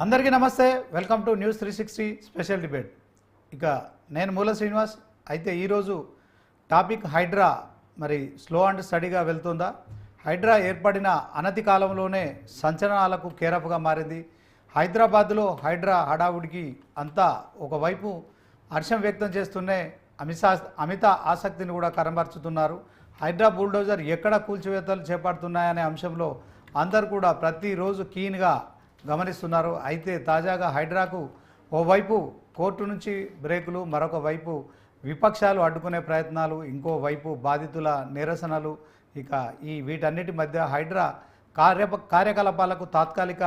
అందరికీ నమస్తే. Welcome to news 360 special debate. ఇక నేను మూల శ్రీనివాస్. అయితే ఈరోజు టాపిక్ హైడ్రా మరి స్లో అండ్ స్టడీగా వెళ్తుందా? హైడ్రా ఏర్పడిన అనతి కాలంలోనే సంచలనాలకు కేరఫ్గా మారింది. హైదరాబాద్లో హైడ్రా హడావుడికి అంతా ఒకవైపు హర్షం వ్యక్తం చేస్తూనే అమిత ఆసక్తిని కూడా కనబరుచుతున్నారు. హైడ్రా బుల్డోజర్ ఎక్కడ కూల్చివేతలు చేపడుతున్నాయనే అంశంలో అందరు కూడా ప్రతిరోజు కీన్గా గమనిస్తున్నారు. అయితే తాజాగా హైడ్రాకు ఓవైపు కోర్టు నుంచి బ్రేకులు, మరొక వైపు విపక్షాలు అడ్డుకునే ప్రయత్నాలు, ఇంకోవైపు బాధితుల నిరసనలు. ఇక వీటన్నిటి మధ్య హైడ్రా కార్యకలాపాలకు తాత్కాలిక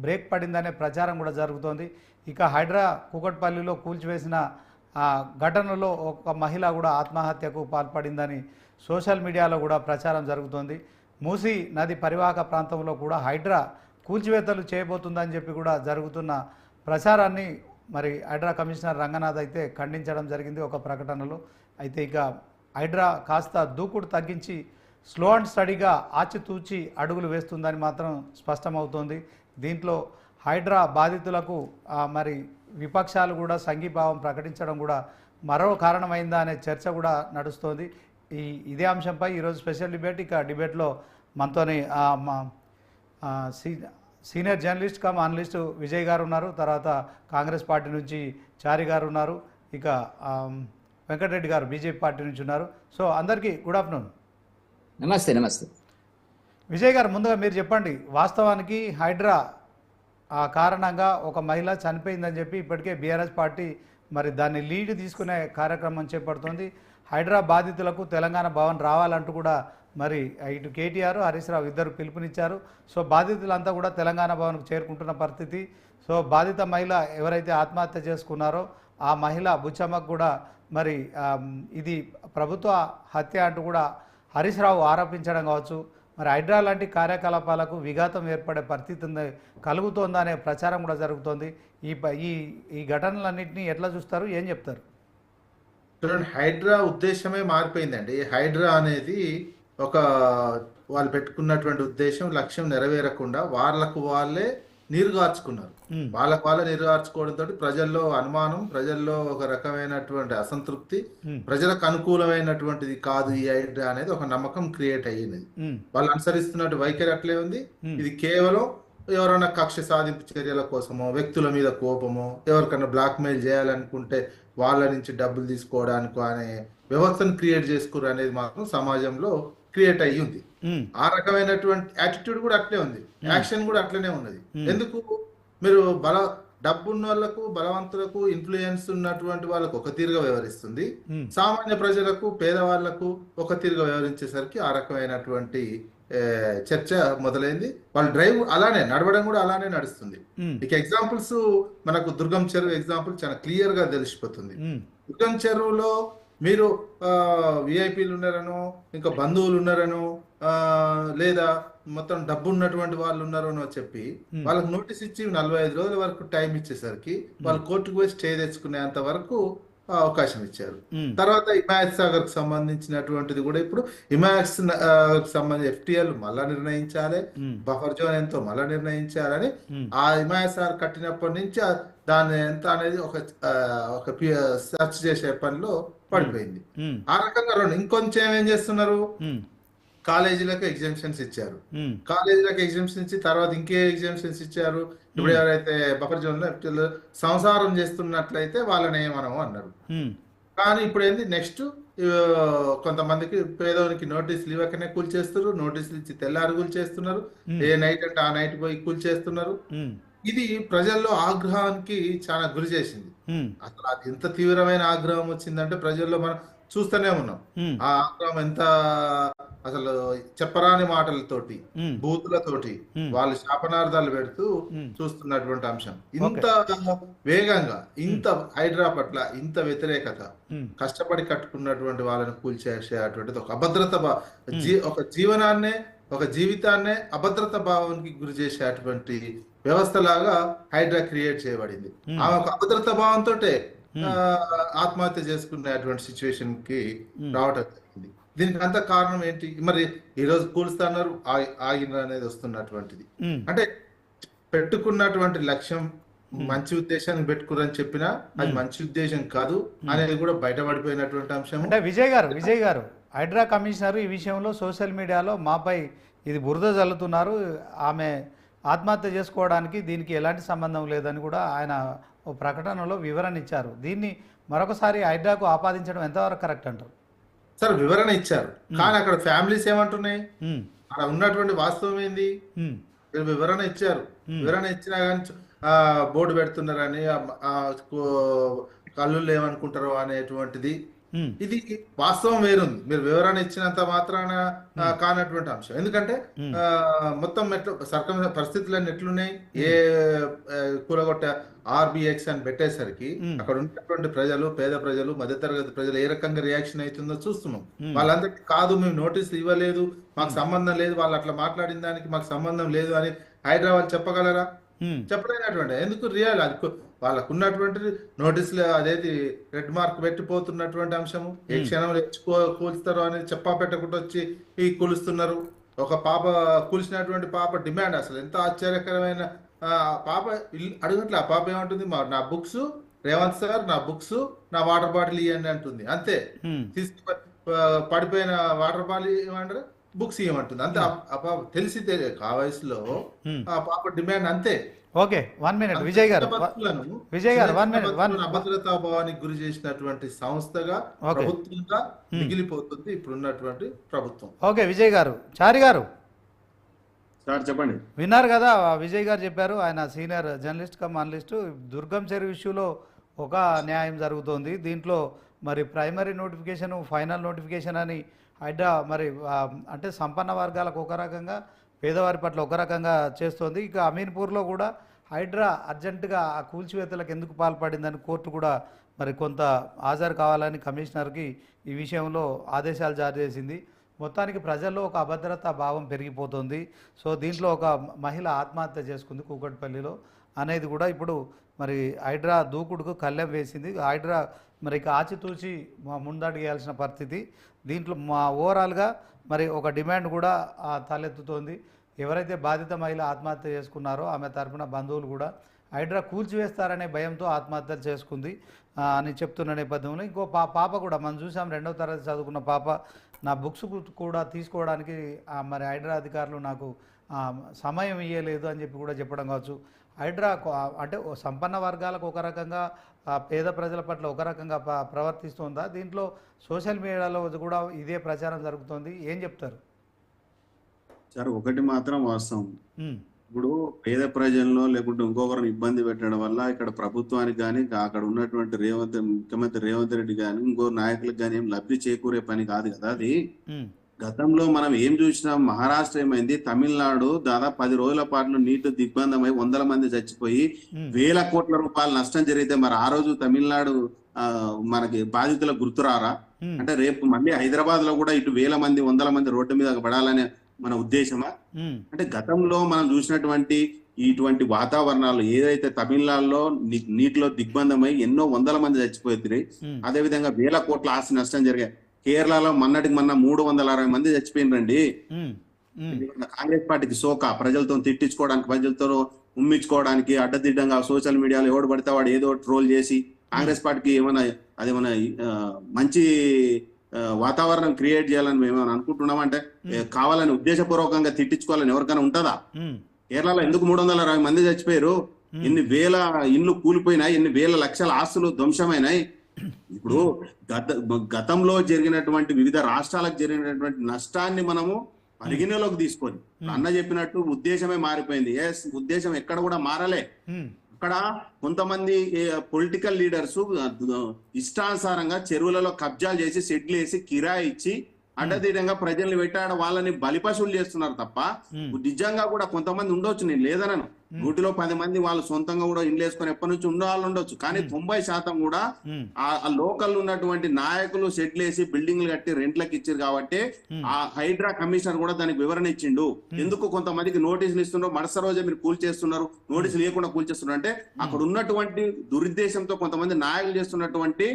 బ్రేక్ పడిందనే ప్రచారం కూడా జరుగుతోంది. ఇక హైడ్రా కూకట్పల్లిలో కూల్చివేసిన ఘటనలో ఒక మహిళ కూడా ఆత్మహత్యకు పాల్పడిందని సోషల్ మీడియాలో కూడా ప్రచారం జరుగుతోంది. మూసీ నది పరివాహక ప్రాంతంలో కూడా హైడ్రా కూల్చివేతలు చేయబోతుందని చెప్పి కూడా జరుగుతున్న ప్రచారాన్ని మరి హైడ్రా కమిషనర్ రంగనాథ్ అయితే ఖండించడం జరిగింది ఒక ప్రకటనలో. అయితే ఇక హైడ్రా కాస్త దూకుడు తగ్గించి స్లో అండ్ స్టడీగా ఆచితూచి అడుగులు వేస్తుందని మాత్రం స్పష్టమవుతోంది. దీంట్లో హైడ్రా బాధితులకు మరి విపక్షాలు కూడా సంఘీభావం ప్రకటించడం కూడా మరో కారణమైందా అనే చర్చ కూడా నడుస్తోంది. ఇదే అంశంపై ఈరోజు స్పెషల్ డిబేట్. ఇక డిబేట్లో మనతోని senior journalist cum analyst Vijay garu ఉన్నారు. తర్వాత కాంగ్రెస్ పార్టీ నుంచి చారి గారు ఉన్నారు. ఇక వెంకటరెడ్డి గారు బీజేపీ పార్టీ నుంచి ఉన్నారు. సో అందరికీ గుడ్ ఆఫ్టర్నూన్. నమస్తే. నమస్తే విజయ్ గారు, ముందుగా మీరు చెప్పండి. వాస్తవానికి హైడ్రా కారణంగా ఒక మహిళ చనిపోయిందని చెప్పి ఇప్పటికే బీఆర్ఎస్ పార్టీ మరి దాన్ని లీడ్ తీసుకునే కార్యక్రమం చేపడుతుంది. హైడ్రా బాధితులకు తెలంగాణ భవన్ రావాలంటూ కూడా మరి ఇటు కేటీఆర్, హరీష్ రావు ఇద్దరు పిలుపునిచ్చారు. సో బాధితులంతా కూడా తెలంగాణ భవన్కు చేరుకుంటున్న పరిస్థితి. సో బాధిత మహిళ ఎవరైతే ఆత్మహత్య చేసుకున్నారో ఆ మహిళ బుచ్చమ్మకు కూడా మరి ఇది ప్రభుత్వ హత్య అంటూ కూడా హరీష్ రావు ఆరోపించడం కావచ్చు. మరి హైడ్రా లాంటి కార్యకలాపాలకు విఘాతం ఏర్పడే పరిస్థితి కలుగుతోందా అనే ప్రచారం కూడా జరుగుతోంది. ఈ ఘటనలన్నింటినీ ఎట్లా చూస్తారు, ఏం చెప్తారు? చూడండి, హైడ్రా ఉద్దేశమే మారిపోయిందండి. హైడ్రా అనేది ఒక వాళ్ళు పెట్టుకున్నటువంటి ఉద్దేశం, లక్ష్యం నెరవేరకుండా వాళ్ళకు వాళ్ళే నీరుగార్చుకున్నారు. వాళ్ళకు వాళ్ళే నీరుగార్చుకోవడంతో ప్రజల్లో అనుమానం, ప్రజల్లో ఒక రకమైనటువంటి అసంతృప్తి, ప్రజలకు అనుకూలమైనటువంటిది కాదు ఈ హైడ్రా అనేది ఒక నమ్మకం క్రియేట్ అయ్యింది. వాళ్ళు అనుసరిస్తున్నట్టు వైఖరి అట్లే ఉంది. ఇది కేవలం ఎవరైనా కక్ష సాధింపు చర్యల కోసమో, వ్యక్తుల మీద కోపమో, ఎవరికైనా బ్లాక్మెయిల్ చేయాలనుకుంటే వాళ్ళ నుంచి డబ్బులు తీసుకోవడానికి అనే వ్యవస్థను క్రియేట్ చేసుకోరు అనేది మాత్రం సమాజంలో క్రియేట్ అయ్యి ఉంది. ఆ రకమైనటువంటి యాటిట్యూడ్ కూడా అట్లే ఉంది, యాక్షన్ కూడా అట్లనే ఉన్నది. ఎందుకు మీరు డబ్బున్న వాళ్ళకు, బలవంతులకు, ఇన్ఫ్లుయెన్స్ ఉన్నటువంటి వాళ్ళకు ఒక తీరుగా వ్యవహరిస్తుంది, సామాన్య ప్రజలకు, పేదవాళ్లకు ఒక తీరుగా వ్యవహరించేసరికి ఆ రకమైనటువంటి చర్చ మొదలైంది. వాళ్ళ డ్రైవ్ అలానే నడవడం కూడా అలానే నడుస్తుంది. ఇక ఎగ్జాంపుల్స్ మనకు దుర్గం చెరువు ఎగ్జాంపుల్ చాలా క్లియర్ గా తెలిసిపోతుంది. దుర్గం చెరువులో మీరు విఐపీలు ఉన్నారనో, ఇంకా బంధువులు ఉన్నారనో, లేదా మొత్తం డబ్బు ఉన్నటువంటి వాళ్ళు ఉన్నారనో చెప్పి వాళ్ళకి నోటీస్ ఇచ్చి 45 రోజుల వరకు టైం ఇచ్చేసరికి వాళ్ళు కోర్టుకు పోయి స్టే తెచ్చుకునేంత వరకు అవకాశం ఇచ్చారు. తర్వాత హిమాయత్ సాగర్ కు సంబంధించినటువంటిది కూడా ఇప్పుడు హిమాయత్ సంబంధించి FTL మళ్ళా నిర్ణయించాలి, బఫర్ జోన్ ఎంతో మళ్ళా నిర్ణయించాలని ఆ హిమాయత్ సాగర్ కట్టినప్పటి నుంచి దాన్ని ఎంత అనేది ఒక సెర్చ్ చేసే పనిలో పడిపోయింది. ఆ రకంగా ఇంకొంచెం ఏం చేస్తున్నారు, కాలేజీలకు ఎగ్జామ్షన్స్ ఇచ్చారు. కాలేజీలకు ఎగ్జామ్షన్స్ ఇచ్చి తర్వాత ఇంకే ఎగ్జామ్షన్స్ ఇచ్చారు. ఇప్పుడు ఎవరైతే బఫర్ జోన్ లో సంసారం చేస్తున్నట్లయితే వాళ్ళని ఏమనము అన్నారు. కానీ ఇప్పుడు ఏంది, నెక్స్ట్ కొంతమందికి పేదోనికి నోటీసులు ఇవ్వకనే కూల్చేస్తున్నారు, నోటీసులు ఇచ్చి తెల్లారి కూల్చేస్తున్నారు, ఏ నైట్ అంటే ఆ నైట్ పోయి కూల్చేస్తున్నారు. ఇది ప్రజల్లో ఆగ్రహానికి చాలా గురి చేసింది. అసలు అది ఎంత తీవ్రమైన ఆగ్రహం వచ్చిందంటే ప్రజల్లో మనం చూస్తూనే ఉన్నాం. ఆ ఆగ్రహం ఎంత అసలు చెప్పరాని మాటలతోటి, బూతులతోటి వాళ్ళు శాపనార్థాలు పెడుతూ చూస్తున్నటువంటి అంశం. ఇంత వేగంగా, ఇంత హైడ్రా పట్ల ఇంత వ్యతిరేకత, కష్టపడి కట్టుకున్నటువంటి వాళ్ళని కూల్చేసేటువంటిది ఒక అభద్రత, ఒక జీవనాన్నే, ఒక జీవితాన్నే అభద్రత భావానికి గురి చేసేటువంటి వ్యవస్థలాగా హైడ్రా క్రియేట్ చేయబడింది. ఆమె ఒక అభద్రత భావంతో ఆత్మహత్య చేసుకునేటువంటి సిచ్యువేషన్ కి రావటం జరిగింది. దీనికి అంత కారణం ఏంటి? మరి ఈ రోజు కూల్స్తున్నారు, ఆగిన అనేది వస్తున్నటువంటిది. అంటే పెట్టుకున్నటువంటి లక్ష్యం మంచి ఉద్దేశానికి పెట్టుకురని చెప్పినా అది మంచి ఉద్దేశం కాదు అనేది కూడా బయటపడిపోయినటువంటి అంశం. అంటే విజయ్ గారు హైడ్రా కమిషనర్ ఈ విషయంలో సోషల్ మీడియాలో మాపై ఇది బురద జల్లుతున్నారు, ఆమె ఆత్మహత్య చేసుకోవడానికి దీనికి ఎలాంటి సంబంధం లేదని కూడా ఆయన ఓ ప్రకటనలో వివరణ ఇచ్చారు. దీన్ని మరొకసారి హైడ్రాకు ఆపాదించడం ఎంతవరకు కరెక్ట్ అంటారు? సార్ వివరణ ఇచ్చారు, కానీ అక్కడ ఫ్యామిలీస్ ఏమంటున్నాయి, అక్కడ ఉన్నటువంటి వాస్తవం ఏంది? వీళ్ళు వివరణ ఇచ్చారు, వివరణ ఇచ్చినా కానీ బోర్డు పెడుతున్నారని కళ్ళు ఏమనుకుంటారో అనేటువంటిది, ఇది వాస్తవం వేరుంది. మీరు వివరణ ఇచ్చినంత మాత్రాన కానటువంటి అంశం. ఎందుకంటే మొత్తం పరిస్థితులన్నీ ఎట్లున్నాయి, ఏ కూలగొట్ట ఆర్బిఎక్స్ అని పెట్టేసరికి అక్కడ ఉన్నటువంటి ప్రజలు, పేద ప్రజలు, మధ్యతరగతి ప్రజలు ఏ రకంగా రియాక్షన్ అవుతుందో చూస్తున్నాం. వాళ్ళందరికీ కాదు మేము నోటీసులు ఇవ్వలేదు, మాకు సంబంధం లేదు, వాళ్ళు అట్లా మాట్లాడిన దానికి మాకు సంబంధం లేదు అని హైదరాబాద్ చెప్పగలరా? చెప్పలేనటువంటి. ఎందుకు రియల్ అది వాళ్ళకు ఉన్నటువంటి నోటీసులు అదేది రెడ్ మార్క్ పెట్టిపోతున్నటువంటి అంశము. ఏ క్షణంలో కూల్చుతారో అనేది చెప్పా పెట్టకుండా వచ్చి ఈ కూలుస్తున్నారు. ఒక పాప కూల్చినటువంటి పాప డిమాండ్ అసలు ఎంత ఆశ్చర్యకరమైన పాప అడగట్లే. ఆ పాప ఏమంటుంది, నా బుక్స్ రేవంత్ సార్, నా బుక్స్, నా వాటర్ బాటిల్ ఇవ్వండి అంటుంది. అంతే. తీసుకు పడిపోయిన వాటర్ బాటిల్ ఇవ్వండి, బుక్స్ ఇవ్వమంటుంది. అంతే. ఆ పాప తెలిసి ఆ వయసులో ఆ పాప డిమాండ్ అంతే. ఓకే, 1 minute విజయ్ గారు 1 minute. అభద్రతా భావానికి గురి చేసినటువంటి సంస్థగా, ప్రభుత్వంగా మిగిలిపోతుంది ఇప్పుడున్నటువంటి ప్రభుత్వం. ఓకే విజయ్ గారు. చారి గారు సార్ చెప్పండి. విన్నారు కదా విజయ్ గారు చెప్పారు, ఆయన సీనియర్ జర్నలిస్ట్ కమ్ అనలిస్ట్. దుర్గం చెరువు ఇష్యూలో ఒక న్యాయం జరుగుతోంది, దీంట్లో మరి ప్రైమరీ నోటిఫికేషన్, ఫైనల్ నోటిఫికేషన్ అని హైడ్రా మరి అంటే సంపన్న వర్గాలకు ఒక రకంగా, పేదవారి పట్ల ఒక రకంగా చేస్తోంది. ఇక అమీన్పూర్లో కూడా హైడ్రా అర్జెంటుగా ఆ కూల్చివేతలకు ఎందుకు పాల్పడిందని కోర్టు కూడా మరి కొంత హాజరు కావాలని కమిషనర్కి ఈ విషయంలో ఆదేశాలు జారీ చేసింది. మొత్తానికి ప్రజల్లో ఒక అభద్రతా భావం పెరిగిపోతుంది. సో దీంట్లో ఒక మహిళ ఆత్మహత్య చేసుకుంది కూకట్పల్లిలో అనేది కూడా ఇప్పుడు మరి హైడ్రా దూకుడుకు కళ్ళెం వేసింది. హైడ్రా మరి ఇక ఆచితూచి ముందడుగు వేయాల్సిన పరిస్థితి. దీంట్లో ఓవరాల్గా మరి ఒక డిమాండ్ కూడా తలెత్తుతోంది. ఎవరైతే బాధిత మహిళ ఆత్మహత్య చేసుకున్నారో ఆమె తరపున బంధువులు కూడా హైడ్రా కూల్చివేస్తారనే భయంతో ఆత్మహత్యలు చేసుకుంది అని చెప్తున్న నేపథ్యంలో ఇంకో పాప కూడా మనం చూసాం, 2వ తరగతి చదువుకున్న పాప, నా బుక్స్ కూడా తీసుకోవడానికి మరి హైడ్రా అధికారులు నాకు సమయం ఇవ్వలేదు అని చెప్పి కూడా చెప్పడం కావచ్చు. హైడ్రా అంటే సంపన్న వర్గాలకు ఒక రకంగా, పేద ప్రజల పట్ల ఒక రకంగా ప్రవర్తిస్తుందా? దీంట్లో సోషల్ మీడియాలో కూడా ఇదే ప్రచారం జరుగుతుంది, ఏం చెప్తారు సార్? ఒకటి మాత్రం వాస్తవం, ఇప్పుడు పేద ప్రజల్లో లేకుంటే ఇంకొకరిని ఇబ్బంది పెట్టడం వల్ల ఇక్కడ ప్రభుత్వానికి కానీ, అక్కడ ఉన్నటువంటి ముఖ్యమంత్రి రేవంత్ రెడ్డి కానీ, ఇంకో నాయకులకు కానీ ఏం లబ్ధి చేకూరే పని కాదు కదా అది. గతంలో మనం ఏం చూసినాం, మహారాష్ట్ర ఏమైంది, తమిళనాడు దాదాపు 10 రోజుల పాటు నీటి దిగ్బంధమై 100 మంది చచ్చిపోయి 1000 కోట్ల రూపాయల నష్టం జరిగితే మరి ఆ రోజు తమిళనాడు మనకి బాధితులకు గుర్తురారా? అంటే రేపు మళ్ళీ హైదరాబాద్ లో కూడా ఇటు 1000 మంది 100 మంది రోడ్డు మీద పడాలనే మన ఉద్దేశమా? అంటే గతంలో మనం చూసినటువంటి ఇటువంటి వాతావరణాలు ఏదైతే తమిళనాడులో నీటిలో దిగ్బంధమై ఎన్నో 100 మంది చచ్చిపోతుంది, అదే విధంగా 1000 కోట్ల ఆస్తి నష్టం జరిగాయి. కేరళలో మొన్నటికి మొన్న 360 మంది చచ్చిపోయినరండి. కాంగ్రెస్ పార్టీకి సోక, ప్రజలతో తిట్టించుకోవడానికి, ప్రజలతో ఉమ్మించుకోవడానికి, అడ్డదిడ్డంగా సోషల్ మీడియాలో ఎవడు పడితే వాడు ఏదో ట్రోల్ చేసి కాంగ్రెస్ పార్టీకి అదేమన్నా మంచి వాతావరణం క్రియేట్ చేయాలని మేము అనుకుంటున్నాం. అంటే కావాలని ఉద్దేశపూర్వకంగా తిట్టించుకోవాలని ఎవరికైనా ఉంటుందా? కేరళలో ఎందుకు 360 మంది చచ్చిపోయారు? ఎన్ని వేల ఇల్లు కూలిపోయినాయి, ఎన్ని వేల లక్షల ఆస్తులు ధ్వంసమైనాయి. ఇప్పుడు గతంలో జరిగినటువంటి వివిధ రాష్ట్రాలకు జరిగినటువంటి నష్టాన్ని మనము పరిగణలోకి తీసుకొని, అన్న చెప్పినట్టు ఉద్దేశమే మారిపోయింది. ఉద్దేశం ఎక్కడ కూడా మారలే. అక్కడ కొంతమంది పొలిటికల్ లీడర్స్ ఇష్టానుసారంగా చెరువులలో కబ్జాలు చేసి, షెడ్లు వేసి, కిరాయి ఇచ్చి అడ్డదిడ్డంగా ప్రజల్ని పెట్టాడ వాళ్ళని బలిపశువులు చేస్తున్నారు తప్ప నిజంగా కూడా కొంతమంది ఉండొచ్చు, నేను లేదనను. 100లో 10 మంది వాళ్ళు సొంతంగా కూడా ఇండ్లు వేసుకొని ఎప్పటి నుంచి ఉండేవాళ్ళు ఉండొచ్చు. కానీ 90% కూడా ఆ లోకల్ ఉన్నటువంటి నాయకులు షెడ్లు వేసి బిల్డింగ్లు కట్టి రెంట్లకు ఇచ్చారు. కాబట్టి ఆ హైడ్రా కమిషనర్ కూడా దానికి వివరణ ఇచ్చిండు. ఎందుకు కొంతమందికి నోటీసులు ఇస్తున్నారు, మరుసటి రోజే మీరు కూల్ చేస్తున్నారు, నోటీసులు లేకుండా కూల్ చేస్తున్నారు అంటే అక్కడ ఉన్నటువంటి దురుద్దేశంతో కొంతమంది నాయకులు చేస్తున్నటువంటి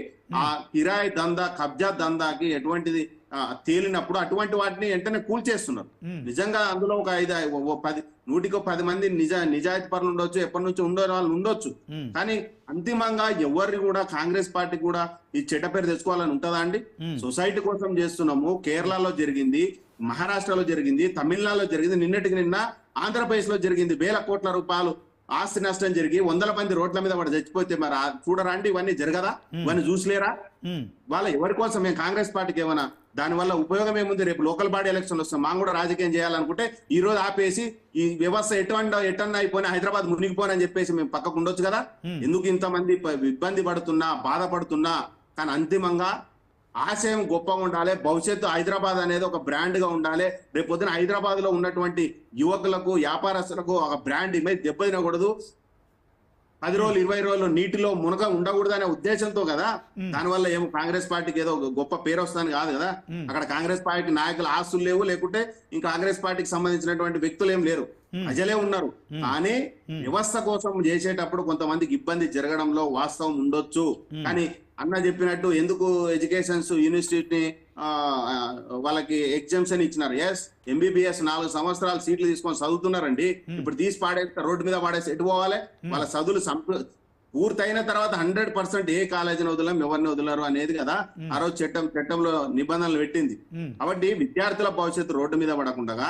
ఆ కిరాయి దందా, కబ్జా దందాకి ఎటువంటిది తేలినప్పుడు అటువంటి వాటిని వెంటనే కూల్చేస్తున్నారు. నిజంగా అందులో ఒక 100 మంది నిజాయితీ పరులు ఉండొచ్చు, ఎప్పటి నుంచి ఉండే వాళ్ళు ఉండొచ్చు. కానీ అంతిమంగా ఎవరిని కూడా కాంగ్రెస్ పార్టీ కూడా ఈ చెడ్డ పేరు తెచ్చుకోవాలని ఉంటుందా అండి? సొసైటీ కోసం చేస్తున్నాము. కేరళలో జరిగింది, మహారాష్ట్రలో జరిగింది, తమిళనాడులో జరిగింది, నిన్నటికి నిన్న ఆంధ్రప్రదేశ్ లో జరిగింది. వేల కోట్ల రూపాయలు ఆస్తి నష్టం జరిగి 100 మంది రోడ్ల మీద వాడు చచ్చిపోతే మరి చూడరా అండి? ఇవన్నీ జరగదా? ఇవన్నీ చూసలేరా? వాళ్ళ ఎవరి కోసం? మేము కాంగ్రెస్ పార్టీకి ఏమైనా దానివల్ల ఉపయోగం ఏముంది? రేపు లోకల్ బాడీ ఎలక్షన్ వస్తాం, మనం కూడా రాజకీయం చేయాలనుకుంటే ఈ రోజు ఆపేసి ఈ వ్యవస్థ ఎటన్నా అయిపోయినా హైదరాబాద్ మునిగిపోనని చెప్పేసి మేము పక్కకు ఉండొచ్చు కదా. ఎందుకు ఇంతమంది ఇబ్బంది పడుతున్నా, బాధపడుతున్నా? కానీ అంతిమంగా ఆశయం గొప్పగా ఉండాలి. భవిష్యత్తు హైదరాబాద్ అనేది ఒక బ్రాండ్ గా ఉండాలి. రేపు పొద్దున హైదరాబాద్ లో ఉన్నటువంటి యువకులకు, వ్యాపారస్తులకు ఒక బ్రాండ్ ఇమేజ్ దెబ్బతినకూడదు. 10 రోజులు 20 రోజులు నీటిలో మునగ ఉండకూడదు అనే ఉద్దేశంతో కదా. దానివల్ల ఏమో కాంగ్రెస్ పార్టీకి ఏదో గొప్ప పేరు వస్తుందని కాదు కదా. అక్కడ కాంగ్రెస్ పార్టీ నాయకుల ఆస్తులు లేవు, లేకుంటే ఇంకా కాంగ్రెస్ పార్టీకి సంబంధించినటువంటి వ్యక్తులు ఏం లేరు, ప్రజలే ఉన్నారు. కానీ వ్యవస్థ కోసం చేసేటప్పుడు కొంతమందికి ఇబ్బంది జరగడంలో వాస్తవం ఉండొచ్చు. కానీ అన్న చెప్పినట్టు ఎందుకు ఎడ్యుకేషన్స్ యూనివర్సిటీని వాళ్ళకి ఎగ్జామ్షన్ ఇచ్చినారు. ఎంబీబీఎస్ 4 సంవత్సరాలు సీట్లు తీసుకొని చదువుతున్నారండి. ఇప్పుడు తీసి పాడేస్తే రోడ్డు మీద పాడేసి ఎటు పోవాలి? వాళ్ళ చదువులు పూర్తయిన తర్వాత 100% ఏ కాలేజీని వదలం, ఎవరిని వదలరు అనేది కదా ఆ రోజు చట్టంలో నిబంధనలు పెట్టింది. కాబట్టి విద్యార్థుల భవిష్యత్తు రోడ్డు మీద పడకుండా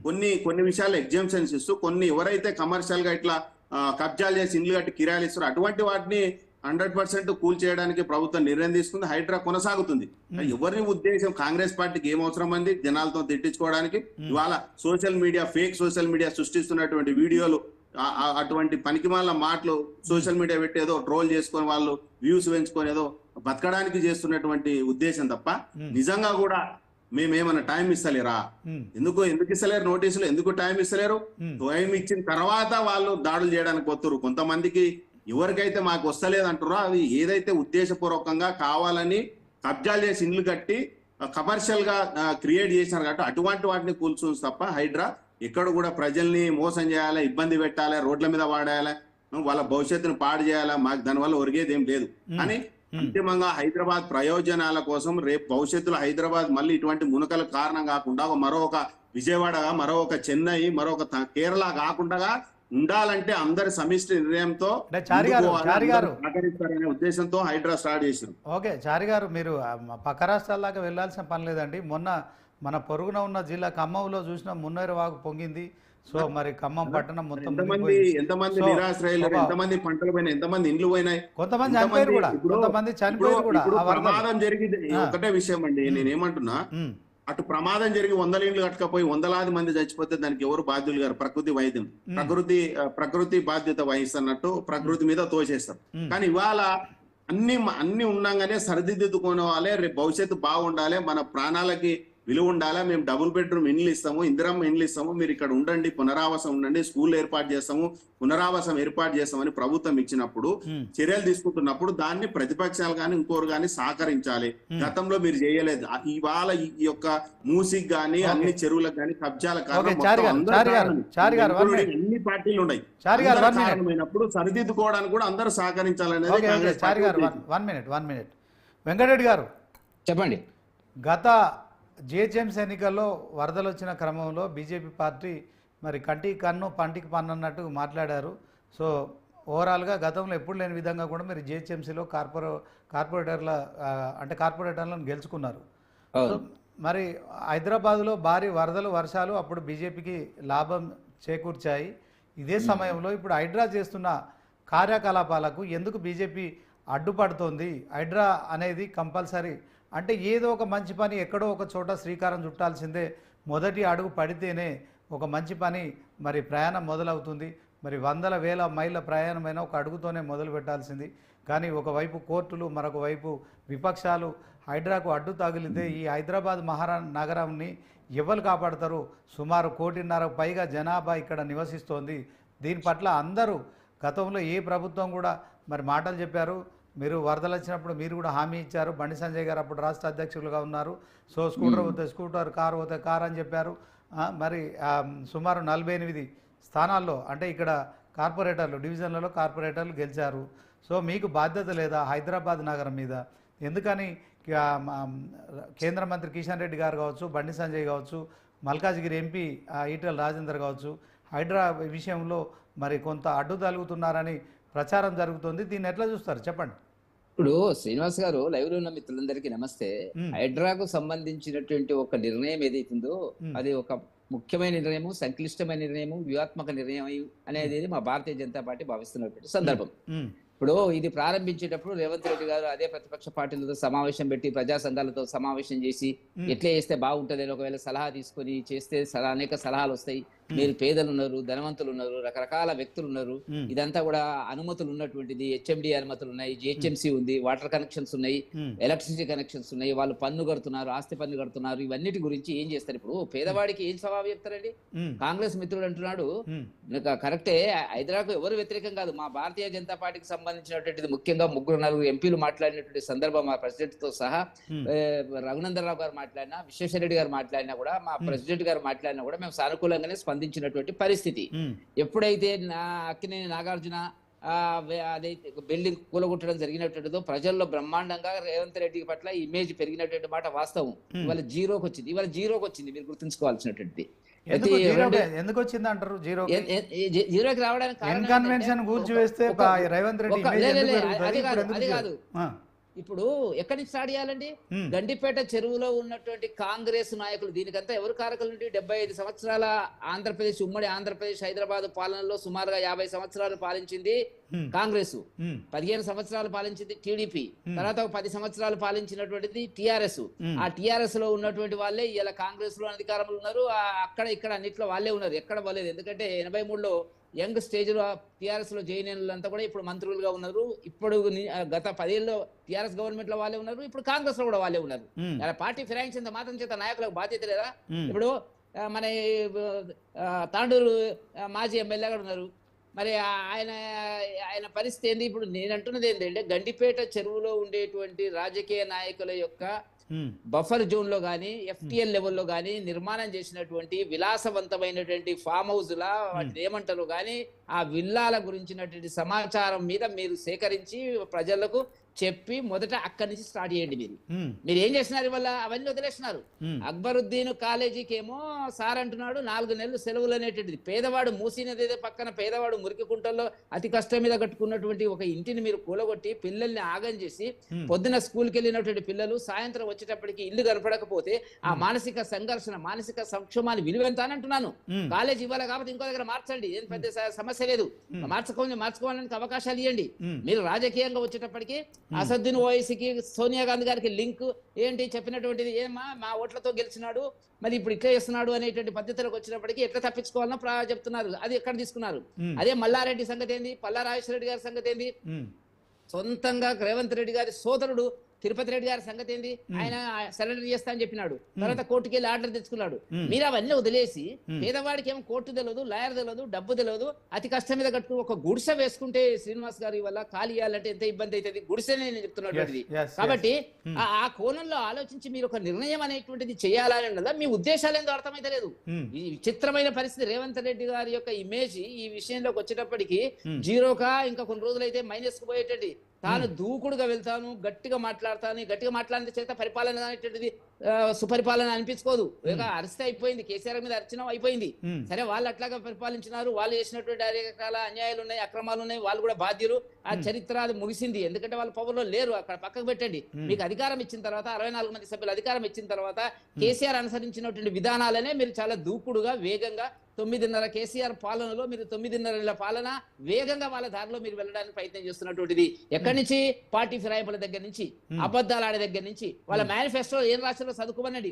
కొన్ని విషయాలు ఎగ్జామ్షన్స్ ఇస్తూ, కొన్ని ఎవరైతే కమర్షియల్ గా ఇట్లా కబ్జాలు చేసి ఇండ్లు కట్టి కిరాయిలు ఇస్తారో అటువంటి వాటిని 100% కూల్ చేయడానికి ప్రభుత్వం నిర్ణయం తీసుకుంది. హైడ్రా కొనసాగుతుంది. ఎవరి ఉద్దేశం? కాంగ్రెస్ పార్టీకి ఏం అవసరం అంది జనాలతో తిట్టించుకోవడానికి? ఇవాళ ఫేక్ సోషల్ మీడియా సృష్టిస్తున్నటువంటి వీడియోలు, అటువంటి పనికిమాల మాటలు సోషల్ మీడియా పెట్టి ఏదో ట్రోల్ చేసుకొని వాళ్ళు వ్యూస్ పెంచుకొని ఏదో బతకడానికి చేస్తున్నటువంటి ఉద్దేశం తప్ప నిజంగా కూడా మేమేమన్నా టైం ఇస్తలేరా? ఎందుకు ఇస్తలేరు నోటీసులు? ఎందుకు టైం ఇస్తలేరు? టైం ఇచ్చిన తర్వాత వాళ్ళు దాడులు చేయడానికి వస్తున్నారు. కొంతమందికి ఎవరికైతే మాకు వస్తలేదు అంటారో అవి ఏదైతే ఉద్దేశపూర్వకంగా కావాలని కబ్జాలు చేసి ఇండ్లు కట్టి కమర్షియల్ గా క్రియేట్ చేసినారు కాబట్టి అటువంటి వాటిని కూల్చుంది తప్ప హైడ్రా ఎక్కడ కూడా ప్రజల్ని మోసం చేయాలి, ఇబ్బంది పెట్టాలి, రోడ్ల మీద వాడాలి, వాళ్ళ భవిష్యత్తును పాడు చేయాలి, మాకు దానివల్ల ఒరిగేది ఏం లేదు. కానీ అంతిమంగా హైదరాబాద్ ప్రయోజనాల కోసం రేపు భవిష్యత్తులో హైదరాబాద్ మళ్ళీ ఇటువంటి మునకల కారణం కాకుండా మరొక విజయవాడగా, మరొక చెన్నై, మరొక కేరళ కాకుండా ఉండాలంటే అందరి సమిష్టి నిర్ణయంతో సహకరిస్తారనే ఉద్దేశంతో హైడ్రా స్టార్ట్ చేశారు. ఓకే చారి గారు, మీరు పక్క రాష్ట్రాల దాకా వెళ్లాల్సిన పని లేదండి. మొన్న మన పొరుగున ఉన్న జిల్లా ఖమ్మంలో చూసిన మున్నేరు వాగు పొంగింది. సో మరి ఖమ్మం పట్టణం మొత్తం ఎంతమంది నిరాశ్రయులు, ఎంతమంది పంటలు పోయినాయి, ఎంతమంది ఇండ్లు పోయినాయి, కొంతమంది చనిపోయారు కూడా. ప్రమాదం జరిగింది. ఒకటే విషయం అండి, నేనేమంటున్నా, అటు ప్రమాదం జరిగి 100 ఇండ్లు కట్టకపోయి 100లాది మంది చచ్చిపోతే దానికి ఎవరు బాధ్యులు గారు? ప్రకృతి వైద్యం, ప్రకృతి బాధ్యత వహిస్తున్నట్టు ప్రకృతి మీద తోసేస్తారు. కానీ ఇవాళ అన్ని ఉన్నాగానే సరిదిద్దుకోవాలి. రేపు భవిష్యత్తు బాగుండాలి, మన ప్రాణాలకి విలువ ఉండాలి. మేము డబుల్ బెడ్రూమ్ ఇండ్లు ఇస్తాము, ఇందిరమ్మ ఇండ్లు ఇస్తాము, మీరు ఇక్కడ ఉండండి, పునరావాసం ఉండండి, స్కూల్ ఏర్పాటు చేస్తాము, పునరావాసం ఏర్పాటు చేస్తామని ప్రభుత్వం ఇచ్చినప్పుడు, చర్యలు తీసుకుంటున్నప్పుడు దాన్ని ప్రతిపక్షాలు కానీ ఇంకోరు కానీ సహకరించాలి. గతంలో మీరు చేయలేదు. ఇవాళ ఈ యొక్క మూసిక్ గానీ అన్ని చెరువులకు కానీ కబ్జాల అన్ని పార్టీలు ఉన్నాయి. కారణమైనప్పుడు సరిదిద్దుకోవడానికి కూడా అందరూ సహకరించాలనేది కాంగ్రెస్ పార్టీ. వెంకటరెడ్డి గారు చెప్పండి. గత జిహెచ్ఎంసీ ఎన్నికల్లో వరదలు వచ్చిన క్రమంలో బీజేపీ పార్టీ మరి కంటికి కన్ను పంటికి పన్ను అన్నట్టు మాట్లాడారు. సో ఓవరాల్గా గతంలో ఎప్పుడు లేని విధంగా కూడా మీరు జిహెచ్ఎంసీలో కార్పొరేటర్లను గెలుచుకున్నారు. మరి హైదరాబాద్లో భారీ వరదలు, వర్షాలు అప్పుడు బీజేపీకి లాభం చేకూర్చాయి. ఇదే సమయంలో ఇప్పుడు హైడ్రా చేస్తున్న కార్యకలాపాలకు ఎందుకు బీజేపీ అడ్డుపడుతోంది? హైడ్రా అనేది కంపల్సరీ అంటే ఏదో ఒక మంచి పని ఎక్కడో ఒక చోట శ్రీకారం చుట్టాల్సిందే. మొదటి అడుగు పడితేనే ఒక మంచి పని మరి ప్రయాణం మొదలవుతుంది. మరి వందల వేల మైళ్ళ ప్రయాణమైన ఒక అడుగుతోనే మొదలు పెట్టాల్సింది. కానీ ఒకవైపు కోర్టులు, మరొక వైపు విపక్షాలు హైడ్రాకు అడ్డు తగిలితే ఈ హైదరాబాద్ నగరాన్ని ఎవరు కాపాడతారు? సుమారు 1.5 కోటి పైగా జనాభా ఇక్కడ నివసిస్తోంది. దీని పట్ల అందరూ గతంలో ఏ ప్రభుత్వం కూడా మరి మాటలు చెప్పారు. మీరు వరదలు వచ్చినప్పుడు మీరు కూడా హామీ ఇచ్చారు. బండి సంజయ్ గారు అప్పుడు రాష్ట్ర అధ్యక్షులుగా ఉన్నారు. సో స్కూటర్ పోతే స్కూటర్, కారు పోతే కారు అని చెప్పారు. మరి సుమారు 48 స్థానాల్లో అంటే ఇక్కడ కార్పొరేటర్లు, డివిజన్లలో కార్పొరేటర్లు గెలిచారు. సో మీకు బాధ్యత లేదా హైదరాబాద్ నగరం మీద? ఎందుకని కేంద్ర మంత్రి కిషన్ రెడ్డి గారు కావచ్చు, బండి సంజయ్ కావచ్చు, మల్కాజ్గిరి ఎంపీ ఈటెల రాజేందర్ కావచ్చు, హైడ్రా విషయంలో మరి కొంత అడ్డు తగులుతున్నారని ప్రచారం జరుగుతుంది. దీన్ని ఎట్లా చూస్తారు చెప్పండి. ఇప్పుడు శ్రీనివాస్ గారు, లైవ్ లో ఉన్న మిత్రులందరికీ నమస్తే. హైడ్రాకు సంబంధించినటువంటి ఒక నిర్ణయం ఏదైతుందో అది ఒక ముఖ్యమైన నిర్ణయము, సంక్లిష్టమైన నిర్ణయము, వ్యూహాత్మక నిర్ణయం అనేది మా భారతీయ జనతా పార్టీ భావిస్తున్నటువంటి సందర్భం. ఇప్పుడు ఇది ప్రారంభించేటప్పుడు రేవంత్ రెడ్డి గారు అదే ప్రతిపక్ష పార్టీలతో సమావేశం పెట్టి, ప్రజా సంఘాలతో సమావేశం చేసి ఎట్లా చేస్తే బాగుంటుంది అని ఒకవేళ సలహా తీసుకొని చేస్తే అనేక సలహాలు వస్తాయి. మీరు పేదలు ఉన్నారు, ధనవంతులు ఉన్నారు, రకరకాల వ్యక్తులు ఉన్నారు, ఇదంతా కూడా అనుమతులు ఉన్నటువంటిది. హెచ్ఎండి అనుమతులు ఉన్నాయి, జిహెచ్ఎంసీ ఉంది, వాటర్ కనెక్షన్స్ ఉన్నాయి, ఎలక్ట్రిసిటీ కనెక్షన్స్ ఉన్నాయి, వాళ్ళు పన్ను కడుతున్నారు, ఆస్తి పన్ను కడుతున్నారు. ఇవన్నిటి గురించి ఏం చేస్తారు? ఇప్పుడు పేదవాడికి ఏం సవాలు చెప్తారండి? కాంగ్రెస్ మిత్రుడు అంటున్నాడు, కరెక్టే, హైదరాబాద్ ఎవరు వ్యతిరేకం కాదు. మా భారతీయ జనతా పార్టీకి సంబంధించినటువంటిది ముఖ్యంగా 3-4 ఎంపీలు మాట్లాడినటువంటి సందర్భం, మా ప్రెసిడెంట్ తో సహా రఘునందన్ రావు గారు మాట్లాడినా, విశ్వేశ్వరరెడ్డి గారు మాట్లాడినా కూడా, మా ప్రెసిడెంట్ గారు మాట్లాడినా కూడా మేము సానుకూలంగానే స్పందించినటువంటి పరిస్థితి. ఎప్పుడైతే అక్కినేని నాగార్జున అదైతే బిల్డింగ్ కూలగొట్టడం జరిగినటువంటిదో ప్రజల్లో బ్రహ్మాండంగా రేవంత్ రెడ్డి పట్ల ఇమేజ్ పెరిగినటువంటి మాట వాస్తవం. ఇవాళ జీరోకి వచ్చింది, మీరు గుర్తుంచుకోవాల్సినటువంటిది. ఎందుకు వచ్చింది అంటారు? జీరోకి రావడానికి అదే కాదు. ఇప్పుడు ఎక్కడి నుంచి స్టార్ట్ చేయాలండి? గండిపేట చెరువులో ఉన్నటువంటి కాంగ్రెస్ నాయకులు, దీనికంతా ఎవరు కారకులు? 75 సంవత్సరాల ఆంధ్రప్రదేశ్, ఉమ్మడి ఆంధ్రప్రదేశ్, హైదరాబాద్ పాలనలో సుమారుగా 50 సంవత్సరాలు పాలించింది కాంగ్రెస్, 15 సంవత్సరాలు పాలించింది టీడీపీ, తర్వాత 10 సంవత్సరాలు పాలించినటువంటిది టీఆర్ఎస్. ఆ టీఆర్ఎస్ లో ఉన్నటువంటి వాళ్ళే ఇలా కాంగ్రెస్ లో అధికారంలో ఉన్నారు. అక్కడ ఇక్కడ అన్నిట్లో వాళ్ళే ఉన్నారు, ఎక్కడ పోలేదు. ఎందుకంటే 83లో యంగ్ స్టేజ్ లో టీఆర్ఎస్ లో జాయిన్ అయినంతా కూడా ఇప్పుడు మంత్రులుగా ఉన్నారు. ఇప్పుడు గత 10 ఏళ్ళలో టీఆర్ఎస్ గవర్నమెంట్ లో వాళ్ళే ఉన్నారు, ఇప్పుడు కాంగ్రెస్ లో కూడా వాళ్ళే ఉన్నారు. పార్టీ ఫిరాయించేంత మాత్రం చేత నాయకులకు బాధ్యత లేదా? ఇప్పుడు మన తాండూరు మాజీ ఎమ్మెల్యే కూడా ఉన్నారు. మరి ఆయన పరిస్థితి ఏంది? ఇప్పుడు నేను అంటున్నది ఏంటంటే, గండిపేట చెరువులో ఉండేటువంటి రాజకీయ నాయకుల యొక్క బఫర్ జోన్ లో గానీ, ఎఫ్టిఎల్ లెవెల్లో గానీ నిర్మాణం చేసినటువంటి విలాసవంతమైనటువంటి ఫామ్ హౌస్ లా వాటిని ఏమంటారు గానీ, ఆ విల్లాల గురించినటువంటి సమాచారం మీద మీరు సేకరించి ప్రజలకు చెప్పి మొదట అక్కడి నుంచి స్టార్ట్ చేయండి. మీరు ఏం చేసినారు? వల్ల అవన్నీ వదిలేసినారు. అక్బరుద్దీన్ కాలేజీకి ఏమో సార్ అంటున్నాడు 4 నెలలు సెలవులు అనేటువంటిది. పేదవాడు మూసినదేదే పక్కన పేదవాడు మురికి కుంటల్లో అతి కష్టం మీద కట్టుకున్నటువంటి ఒక ఇంటిని మీరు కూలగొట్టి పిల్లల్ని ఆగం చేసి, పొద్దున స్కూల్కి వెళ్ళినటువంటి పిల్లలు సాయంత్రం వచ్చేటప్పటికి ఇల్లు కనపడకపోతే ఆ మానసిక సంఘర్షణ, మానసిక సంక్షోభాన్ని విలువెంత అని అంటున్నాను. కాలేజ్ ఇవ్వాలి కాబట్టి ఇంకో దగ్గర మార్చండి, ఏం పెద్ద సమస్య లేదు. మార్చుకోవడానికి అవకాశాలు ఇవ్వండి. మీరు రాజకీయంగా వచ్చేటప్పటికి అసదుద్దీన్ ఓవైసీకి, సోనియా గాంధీ గారికి లింక్ ఏంటి చెప్పినటువంటిది? ఏమా మా ఓట్లతో గెలిచినాడు, మరి ఇప్పుడు ఇట్లా చేస్తున్నాడు అనేటువంటి పద్ధతిలోకి వచ్చినప్పటికీ ఎట్లా తప్పించుకోవాలని చెప్తున్నారు. అది ఎక్కడ తీసుకున్నారు? అదే మల్లారెడ్డి సంగతి ఏంది? పల్లా రాజేశ్వర గారి సంగతి ఏంది? సొంతంగా రేవంత్ రెడ్డి గారి సోదరుడు తిరుపతి రెడ్డి గారి సంగతి ఏంది? ఆయన సరెండర్ చేస్తా అని చెప్పినాడు, తర్వాత కోర్టుకి వెళ్ళి ఆర్డర్ తెచ్చుకున్నాడు. మీరు అవన్నీ వదిలేసి పేదవాడికి ఏమో కోర్టు తెలియదు, లాయర్ తెలియదు, డబ్బు తెలియదు, అతి కష్టం మీద కట్టుకుని ఒక గుడిసె వేసుకుంటే శ్రీనివాస్ గారి వల్ల ఖాళీ చేయాలంటే ఎంత ఇబ్బంది అవుతుంది? గుడిసెనే నేను చెప్తున్నటువంటిది. కాబట్టి ఆ కోణంలో ఆలోచించి మీరు ఒక నిర్ణయం అనేటువంటిది చేయాలని ఉన్నదా? మీ ఉద్దేశాలు ఏందో అర్థమైతే లేదు. ఈ విచిత్రమైన పరిస్థితి. రేవంత్ రెడ్డి గారి యొక్క ఇమేజ్ ఈ విషయంలోకి వచ్చేటప్పటికి జీరోకా ఇంకా కొన్ని రోజులైతే మైనస్ కు పోయేటది. తాను దూకుడుగా వెళ్తాను, గట్టిగా మాట్లాడతాను, గట్టిగా మాట్లాడిన చేత పరిపాలన అనేటువంటిది సుపరిపాలన అనిపించుకోదు. అరిస్తే అయిపోయింది, కేసీఆర్ మీద అర్చన అయిపోయింది. సరే, వాళ్ళు అట్లాగా పరిపాలించినారు, వాళ్ళు చేసినటువంటి రకరకాల అన్యాయాలు ఉన్నాయి, అక్రమాలు ఉన్నాయి, వాళ్ళు కూడా బాధ్యులు. ఆ చరిత్ర అది ముగిసింది. ఎందుకంటే వాళ్ళు పవర్లో లేరు, అక్కడ పక్కకు పెట్టండి. మీకు అధికారం ఇచ్చిన తర్వాత, 64 మంది సభ్యులు అధికారం ఇచ్చిన తర్వాత కేసీఆర్ అనుసరించినటువంటి విధానాలనే మీరు చాలా దూకుడుగా, వేగంగా 9.5 కేసీఆర్ పాలనలో మీరు 9.5 పాలన వేగంగా వాళ్ళ దారిలో మీరు వెళ్ళడానికి ప్రయత్నం చేస్తున్నటువంటిది. ఎక్కడి నుంచి? పార్టీ ఫిరాయింపుల దగ్గర నుంచి, అబద్ధాలు ఆడే దగ్గర నుంచి, వాళ్ళ మేనిఫెస్టో ఏం రాశారో చదువుకోమనండి.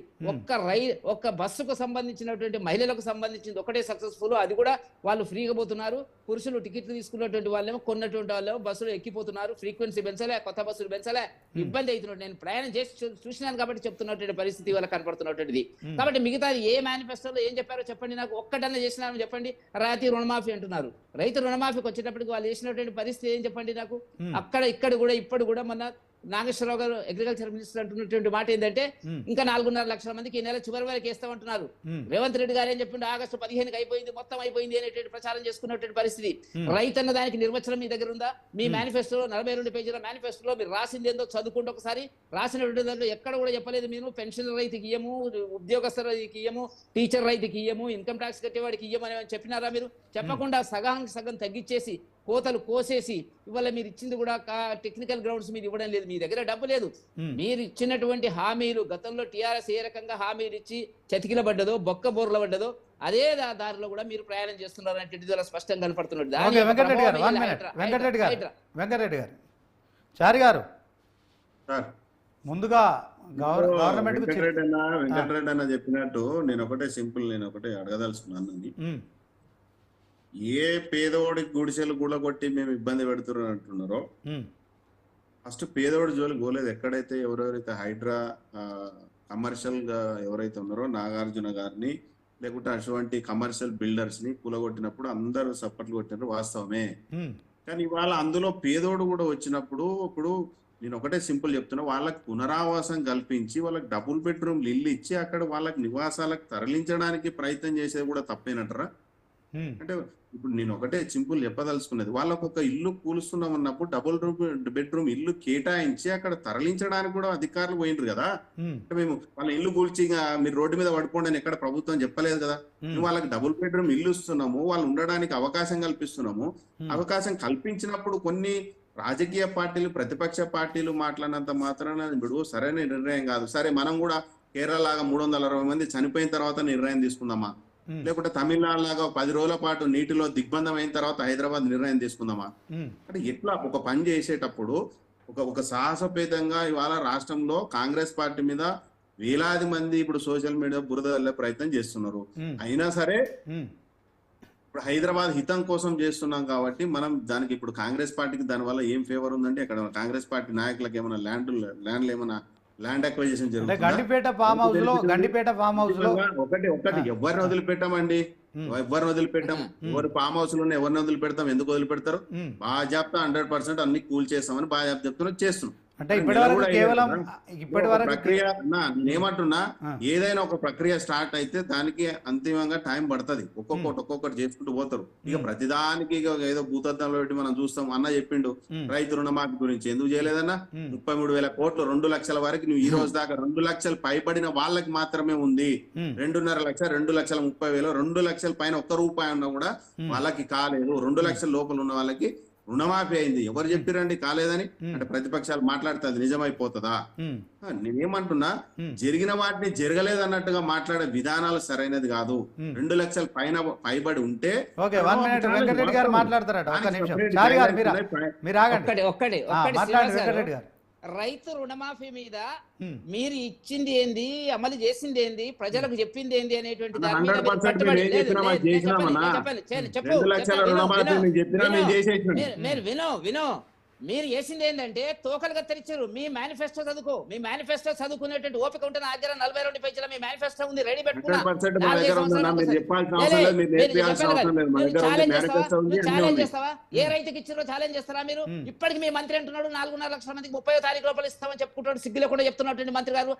ఒక్క బస్సుకు సంబంధించినటువంటి మహిళలకు సంబంధించింది ఒకటే సక్సెస్ఫుల్, అది కూడా వాళ్ళు ఫ్రీగా పోతున్నారు. పురుషులు టికెట్లు తీసుకున్నటువంటి వాళ్ళేమో, కొన్నటువంటి వాళ్ళేమో బస్సులు ఎక్కిపోతున్నారు. ఫ్రీక్వెన్సీ పెంచలే, కొత్త బస్సులు పెంచలే, ఇబ్బంది అవుతున్నట్టు నేను ప్రయాణం చేసి చూసినాను కాబట్టి చెప్తున్నటువంటి పరిస్థితి వాళ్ళ కనపడుతున్నటువంటిది. కాబట్టి మిగతా ఏ మేనిఫెస్టోలో ఏం చెప్పారో చెప్పండి నాకు. ఒక్కటన్నా చేసినారని చెప్పండి. రైతు రుణమాఫీ అంటున్నారు. రైతు రుణమాఫీకి వచ్చేటప్పటికి వాళ్ళు చేసినటువంటి పరిస్థితి ఏం చెప్పండి నాకు. అక్కడ ఇక్కడ కూడా ఇప్పుడు కూడా మన నాగేశ్వరరావు గారు అగ్రికల్చర్ మినిస్టర్ అంటున్నటువంటి మాట ఏంటంటే ఇంకా 4.5 లక్షల మందికి ఈ నెల చివరి వరకు వేస్తామంటున్నారు. రేవంత్ రెడ్డి గారు ఏం చెప్పిండు, ఆగస్టు 15కి అయిపోయింది, మొత్తం అయిపోయింది అనేటువంటి ప్రచారం చేసుకున్నటువంటి పరిస్థితి. రైతన్న దానికి నిర్వచనం మీ దగ్గర ఉందా? మీ మేనిఫెస్టోలో 42 పేజీల మేనిఫెస్టోలో మీరు రాసింది ఏందో చదువుకుంటూ ఒకసారి. రాసినటువంటి దాంట్లో ఎక్కడ కూడా చెప్పలేదు మీరు పెన్షన్ రైతుకి ఇయ్యము, ఉద్యోగస్తు రైతుకి ఇయ్యము, టీచర్ రైతుకి ఇయ్యము, ఇన్కమ్ ట్యాక్స్ కట్టేవాడికి ఇయ్యము అని చెప్పినారా? మీరు చెప్పకుండా సగానికి సగం తగ్గించేసి కోతలు కోసేసి ఇవాళ మీరు ఇచ్చింది కూడా టెక్నికల్ గ్రౌండ్స్ మీద ఇవ్వడం లేదు. మీ దగ్గర డబ్బు లేదు. మీరు ఇచ్చినటువంటి హామీలు గతంలో టీఆర్ఎస్ ఏ రకంగా హామీలు ఇచ్చి చతికిల పడ్డదో, బొక్క బోర్ల పడ్డదో అదే దారిలో కూడా మీరు ప్రయాణం చేస్తున్నారు అనేటువంటిది స్పష్టంగా కనపడుతున్నది. వెంకటరెడ్డి గారు, చారి గారు, ముందుగా గవర్నమెంట్ వెంకటరెడ్డి అన్న చెప్పినట్టు నేను ఒకటే అడగదలుచుకున్నాను. ఏ పేదోడికి గుడిసెలు కూడగొట్టి మేము ఇబ్బంది పెడుతున్నాం అంటున్నారో ఫస్ట్ పేదోడి జోలికి పోలేదు. ఎక్కడైతే ఎవరెవరైతే హైడ్రా కమర్షియల్ గా ఎవరైతే ఉన్నారో నాగార్జున గారిని లేకుంటే అటువంటి కమర్షియల్ బిల్డర్స్ ని కూలగొట్టినప్పుడు అందరూ సప్పట్లు కొట్టినారు, వాస్తవమే. కానీ ఇవాళ అందులో పేదోడు కూడా వచ్చినప్పుడు ఇప్పుడు నేను ఒకటే సింపుల్ చెప్తున్నా, వాళ్ళకి పునరావాసం కల్పించి వాళ్ళకి డబుల్ బెడ్రూమ్లు ఇల్లు ఇచ్చి అక్కడ వాళ్ళకి నివాసాలకు తరలించడానికి ప్రయత్నం చేసేది కూడా తప్పేనంటారా? అంటే ఇప్పుడు నేను ఒకటే సింపుల్ చెప్పదలుచుకున్నది, వాళ్ళకు ఒక ఇల్లు కూలుస్తున్నాం అన్నప్పుడు డబుల్ బెడ్రూమ్ ఇల్లు కేటాయించి అక్కడ తరలించడానికి కూడా అధికారులు పోయినరు కదా. అంటే మేము వాళ్ళ ఇల్లు కూల్చి మీరు రోడ్డు మీద పడుకోండి అని ఎక్కడ ప్రభుత్వం చెప్పలేదు కదా. మేము వాళ్ళకి డబుల్ బెడ్రూమ్ ఇల్లు ఇస్తున్నాము, వాళ్ళు ఉండడానికి అవకాశం కల్పిస్తున్నాము. అవకాశం కల్పించినప్పుడు కొన్ని రాజకీయ పార్టీలు, ప్రతిపక్ష పార్టీలు మాట్లాడినంత మాత్రాన ఇప్పుడు సరైన నిర్ణయం కాదు. సరే మనం కూడా కేరళ లాగా 360 మంది చనిపోయిన తర్వాత నిర్ణయం తీసుకుందామా, లేకుంటే తమిళనాడు లాగా 10 రోజుల పాటు నీటిలో దిగ్బంధం అయిన తర్వాత హైదరాబాద్ నిర్ణయం తీసుకుందామా? అంటే ఎట్లా ఒక పని చేసేటప్పుడు ఒక సాహసోపేతంగా ఇవాళ రాష్ట్రంలో కాంగ్రెస్ పార్టీ మీద వేలాది మంది ఇప్పుడు సోషల్ మీడియా బురద వెళ్ళే ప్రయత్నం చేస్తున్నారు. అయినా సరే ఇప్పుడు హైదరాబాద్ హితం కోసం చేస్తున్నాం కాబట్టి మనం దానికి ఇప్పుడు కాంగ్రెస్ పార్టీకి దానివల్ల ఏం ఫేవర్ ఉందంటే అక్కడ కాంగ్రెస్ పార్టీ నాయకులకు ఏమైనా ల్యాండ్లు ఏమైనా ల్యాండ్ అక్విజిషన్ జరుగుతుంది. గండిపేట ఫామ్ హౌస్ లో ఒకటి ఎవరిని వదిలిపెట్టామండి, ఎవరిని వదిలిపెట్టాం? ఎవరు ఫామ్ హౌస్ లో ఎవరిని వదిలిపెడతాం? ఎందుకు వదిలిపెడతారు? బాజాప్తా 100% అన్ని కూల్ చేస్తామని బాజాప్తా చెప్తున్నారు, చేస్తున్నాం. అంటే ఇప్పటి వరకు ప్రక్రియ నేనేమంటున్నా, ఏదైనా ఒక ప్రక్రియ స్టార్ట్ అయితే దానికి అంతిమంగా టైం పడుతుంది. ఒక్కొక్కటి చేసుకుంటూ పోతారు. ఇక ప్రతిదానికి ఏదో భూతత్వంలో పెట్టి మనం చూస్తాం. అన్న చెప్పిండు రైతు రుణమాఫీ గురించి, ఎందుకు చేయలేదన్నా? 33,000 కోట్లు 2 లక్షల వరకు నువ్వు ఈ రోజు దాకా 2 లక్షలు పైబడిన వాళ్ళకి మాత్రమే ఉంది. 2.5 లక్షలు, 2,30,000, 2 లక్షల పైన ఒక్క రూపాయి ఉన్నా కూడా వాళ్ళకి కాలేదు. 2 లక్షల లోపల ఉన్న వాళ్ళకి రుణమాఫీ అయింది. ఎవరు చెప్పిరండి కాలేదని? అంటే ప్రతిపక్షాలు మాట్లాడితే అది నిజమైపోతుందా? నేనేమంటున్నా, జరిగిన వాటిని జరగలేదన్నట్టుగా మాట్లాడే విధానాలు సరైనది కాదు. 2 లక్షల పైబడి ఉంటే రైతు రుణమాఫీ మీద మీరు ఇచ్చింది ఏంది, అమలు చేసింది ఏంది, ప్రజలకు చెప్పింది ఏంది అనేటువంటి వినో మీరు చేసింది ఏంటంటే తోకలు కత్తిరించారు. మీ మేనిఫెస్టో చదువుకో, మీ మేనిఫెస్టో చదువుకునేటువంటి ఓపిక ఉంటే నా దగ్గర 42 పేజీల మీ మేనిఫెస్టో ఉంది, రెడీ పెట్టుకున్నా. ఛాలెంజ్ చేస్తావా? ఏ రైతుకి ఇచ్చారో ఛాలెంజ్ చేస్తారా మీరు? ఇప్పటికి మీ మంత్రి అంటున్నాడు 4.5 లక్షల మందికి 30వ తారీఖు లోపల ఇస్తామని చెప్పుకుంటాడు. సిగ్గులో కూడా చెప్తున్నటువంటి మంత్రి గారు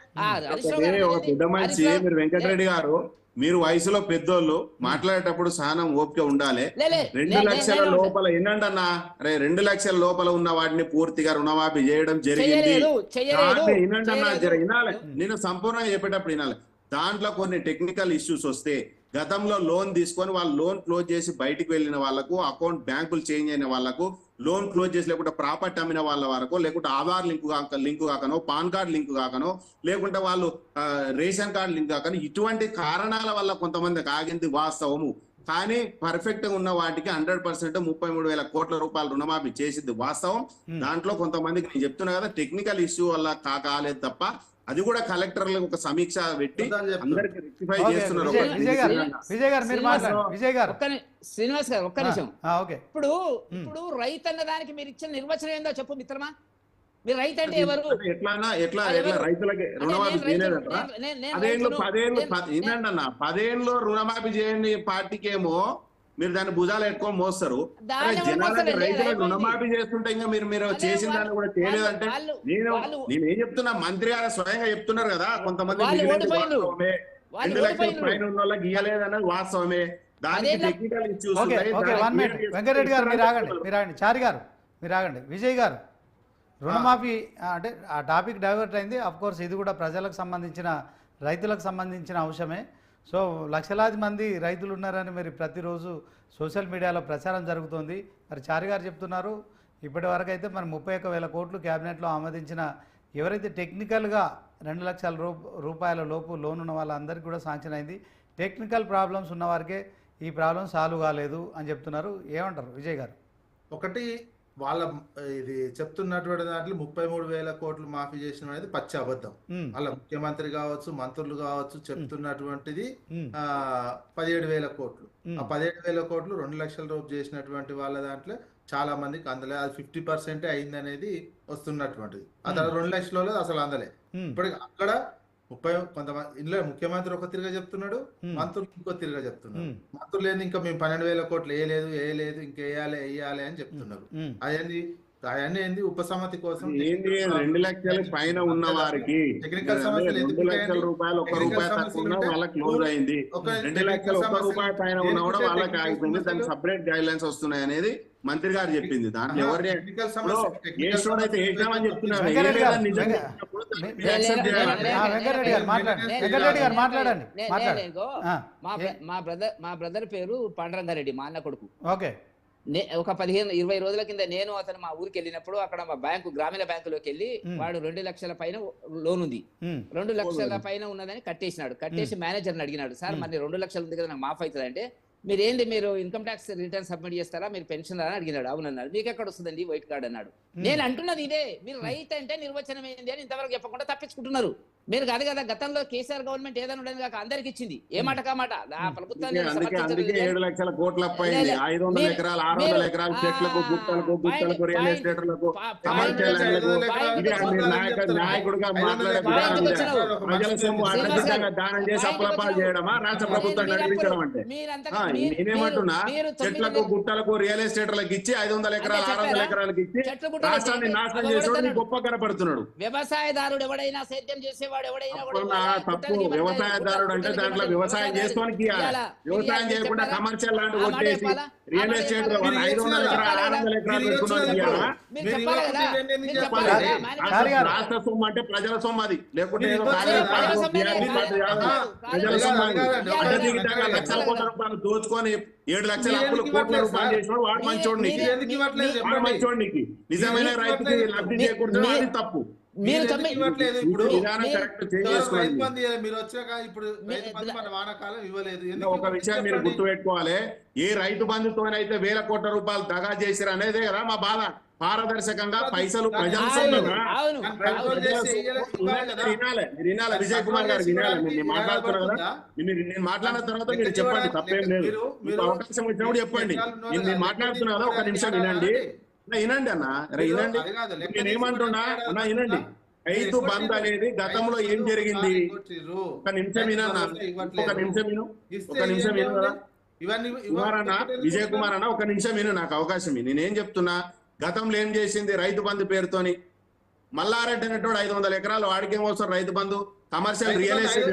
వెంకటరెడ్డి గారు, మీరు వయసులో పెద్దోళ్ళు, మాట్లాడేటప్పుడు సహనం ఓపిక ఉండాలి. 2 లక్షల లోపల ఏంటన్నా, 2 లక్షల లోపల ఉన్న వాటిని పూర్తిగా రుణమాఫీ చేయడం జరిగింది. వినాలి, నేను సంపూర్ణంగా చెప్పేటప్పుడు వినాలి. దాంట్లో కొన్ని టెక్నికల్ ఇష్యూస్ వస్తే గతంలో లోన్ తీసుకొని వాళ్ళు లోన్ క్లోజ్ చేసి బయటికి వెళ్ళిన వాళ్ళకు, అకౌంట్ బ్యాంకులు చేంజ్ అయిన వాళ్ళకు, లోన్ క్లోజ్ చేసి లేకుంటే ప్రాపర్టీ అమ్మిన వాళ్ళ వరకు, లేకుంటే ఆధార్ లింకు కాకనో, పాన్ కార్డ్ లింకు కాకనో, లేకుంటే వాళ్ళు రేషన్ కార్డు లింక్ కాకనో, ఇటువంటి కారణాల వల్ల కొంతమందికి ఆగింది వాస్తవము. కానీ పర్ఫెక్ట్ గా ఉన్న వాటికి 100% 33,000 కోట్ల రూపాయలు రుణమాఫీ చేసింది వాస్తవం. దాంట్లో కొంతమందికి నేను చెప్తున్నా కదా టెక్నికల్ ఇష్యూ వల్ల కాలేదు తప్ప, అది కూడా కలెక్టర్లకు ఒక సమీక్ష పెట్టి అందరికి రెక్టిఫై చేస్తున్నారు. శ్రీనివాస్ గారు ఒక్క నిమిషం. ఇప్పుడు రైతు అన్న దానికి మీరు ఇచ్చిన నిర్వచనం ఏందో చెప్పు మిత్రమా. మీరు రైతు అంటే ఎవరు? ఎట్లా రైతులకి రుణమాఫీ చేయలేదంటారా? 10 ఏళ్ళు రుణమాఫీ చేయని పార్టీకేమో మీరు దాన్ని భుజాలు ఎట్టుకొని మోస్తారు. దాన్ని ఎవరు జనాలకి మోస్తారండి? రైతులకు అయిపోయింది. రుణమాఫీ చేస్తుంటే ఇంకా మీరు అదే చేసిన దాన్ని కూడా చేయలేదంటే నేనేం చెప్తున్నా, మంత్రి గారు స్వయంగా చెప్తున్నారు కదా, కొంతమంది మిగిలింది వాస్తవమే, 2 లక్షల పైన ఉన్న వాళ్ళకి గీయలేదన్నది వాస్తవమే. దానికి technical issues okay okay 1 minute Venkatareddy గారు మీరు ఆగండి చారి గారు మీరు ఆగండి. విజయ్ గారు రుణమాఫీ అంటే ఆ టాపిక్ డైవర్ట్ అయింది. అఫ్ కోర్స్ ఇది కూడా ప్రజలకు సంబంధించిన రైతులకు సంబంధించిన అంశమే. సో లక్షలాది మంది రైతులు ఉన్నారని మరి ప్రతిరోజు సోషల్ మీడియాలో ప్రచారం జరుగుతోంది. మరి చారి గారు చెప్తున్నారు ఇప్పటి వరకు అయితే మరి 31,000 కోట్లు క్యాబినెట్లో ఆమోదించిన ఎవరైతే టెక్నికల్గా 2 లక్షల రూపాయల లోపు లోన్ ఉన్న వాళ్ళందరికీ కూడా శాంక్షన్ అయింది. టెక్నికల్ ప్రాబ్లమ్స్ ఉన్న వారికే ఈ ప్రాబ్లం సాల్వ్ కాలేదు అని చెప్తున్నారు. ఏమంటారు విజయ్ గారు? ఒకటి వాళ్ళ ఇది చెప్తున్నటువంటి దాంట్లో 33,000 కోట్లు మాఫీ చేసిన అనేది పచ్చి అబద్ధం. వాళ్ళ ముఖ్యమంత్రి కావచ్చు, మంత్రులు కావచ్చు చెప్తున్నటువంటిది 17,000 కోట్లు. ఆ 17,000 కోట్లు 2 లక్షల రూపాయలు చేసినటువంటి వాళ్ళ దాంట్లో చాలా మందికి అందలే. అది 50% అయింది అనేది వస్తున్నటువంటిది. ఆ తర్వాత 2 లక్షల అసలు అందలే. ఇప్పటికి అక్కడ 30 కొంతమంది ఇందులో ముఖ్యమంత్రి ఒక తిరిగా చెప్తున్నాడు, మంత్రులు ఇంకో తిరిగా చెప్తున్నారు. మంత్రులు ఏంది ఇంకా మేము 12,000 కోట్లు వేయలేదు ఇంకేయాలి అని చెప్తున్నారు. అవన్నీ ఏంది ఉపసమ్మతి కోసం 2 లక్షల పైన ఉన్న వారికి టెక్నికల్ సమస్యలు 2 లక్షల రూపాయలు 1 రూపాయి తక్కువ ఉన్నా వాళ్ళకి క్లోజ్ అయింది. 2 లక్షల 1 రూపాయి పైన ఉన్నా కూడా వాళ్ళకి ఆగిపోయింది. దానికి సపరేట్ గైడ్ లైన్స్ వస్తున్నాయి అనేది మంత్రి గారు చెప్పింది. దాంట్లో ఎవరిని అయితే ఏమని చెప్తున్నారు వెంకటరెడ్డి గారు మాట్లాడండి. మా బ్రదర్ పేరు పాండురంగారెడ్డి, మా అన్న కొడుకు. ఓకే. ఒక 15-20 రోజుల కింద నేను అతను మా ఊరికి వెళ్ళినప్పుడు అక్కడ మా బ్యాంకు గ్రామీణ బ్యాంకులోకి వెళ్ళి వాడు 2 లక్షల పైన లోన్ ఉంది, 2 లక్షల పైన ఉన్నదని కట్టేసినాడు. కట్టేసి మేనేజర్ని అడిగినాడు, సార్ మరి 2 లక్షలు ఉంది కదా నాకు మాఫ్ అవుతుంది అంటే, మీరు ఇన్కమ్ ట్యాక్స్ రిటర్న్ సబ్మిట్ చేస్తారా, మీరు పెన్షన్ అని అడిగినాడు. అవునన్నాడు. మీకు ఎక్కడ వస్తుందండి వైట్ కార్డ్ అన్నాడు. నేను అంటున్నది ఇదే, మీరు రైట్ అంటే నిర్వచనం ఏంది అని ఇంతవరకు చెప్పకుండా తప్పించుకుంటున్నారు. మీరు కాదు కదా గతంలో కేసీఆర్ గవర్నమెంట్ ఏదైనా ఉండదు కాక అందరికి ఇచ్చింది, ఏ మాట కామాట ఆ ప్రభుత్వాన్ని 7 లక్షల కోట్ల అయింది. 500 ఎకరాలు 600 ఎకరాలు చెట్లకు గుట్టలకు రియల్ ఎస్టేట్లకు నాయకుడుగా మాట్లాడే ప్రజల సొమ్ము అడ్డంగా దానం చేసి అప్పులపాలు చేయడమా రాష్ట్ర ప్రభుత్వం నడిపించడం అంటే? నేనేమంటున్నా, చెట్లకు గుట్టలకు రియల్ ఎస్టేట్లకు ఇచ్చి 500 ఎకరాలు 600 ఎకరాలకు ఇచ్చి రాష్ట్రాన్ని నాశనం చేసేవాడు గొప్ప కనపడుతున్నాడు. వ్యవసాయదారుడు ఎవడైనా సేద్యం చేసేవాడు తప్పు. వ్యవసాయదారుడు అంటే దాంట్లో వ్యవసాయం చేసుకోవడానికి వ్యవసాయం చేయకుండా కమర్షియల్ లాంటి కొట్టేసి రియల్ ఎస్టేట్ 500 ఎకరాలు 600 ఎకరాలు రాష్ట్ర సొమ్ము అంటే ప్రజల సొమ్ము. అది లేకుంటే ప్రజల సొమ్ము. లక్షల కోట్ల రూపాయలు దోచుకొని 7 లక్షల కోట్ల రూపాయలు చేసినాడు వాడు మంచోడిని. నిజమైన రైతుకి లబ్ధి చేకూర్చడం అది తప్పు. మీరు వచ్చాక ఇప్పుడు వానాకాలం ఇవ్వలేదు. ఒక విషయం మీరు గుర్తు పెట్టుకోవాలి, ఏ రైతు బంధుతోనైతే 1000 కోట్ల రూపాయలు దగా చేసిరు అనేదే కదా మా బాధ. పారదర్శకంగా పైసలు ప్రజలు వినాలి. విజయ్ కుమార్ గారు వినాలి. నేను మాట్లాడుతున్నా కదా, నేను మాట్లాడిన తర్వాత మీరు చెప్పండి, తప్పేం లేదు. మీకు అవకాశం వచ్చినప్పుడు చెప్పండి. నేను మాట్లాడుతున్నా కదా, ఒక నిమిషం వినండి అన్న, వినండి. నేనేమంటున్నా అన్న, వినండి. రైతు బంద్ అనేది గతంలో ఏం జరిగింది? ఒక నిమిషం వినన్నా, ఒక నిమిషం విను కదా విజయ్ కుమార్ అన్న, ఒక నిమిషం విను, నాకు అవకాశం. నేనేం చెప్తున్నా, గతంలో ఏం చేసింది రైతు బంధు పేరుతోని? మల్లారెడ్డి అనేటోడు 500 ఎకరాలు వాడికి ఏమవసరం Rythu Bandhu? Commercial real estate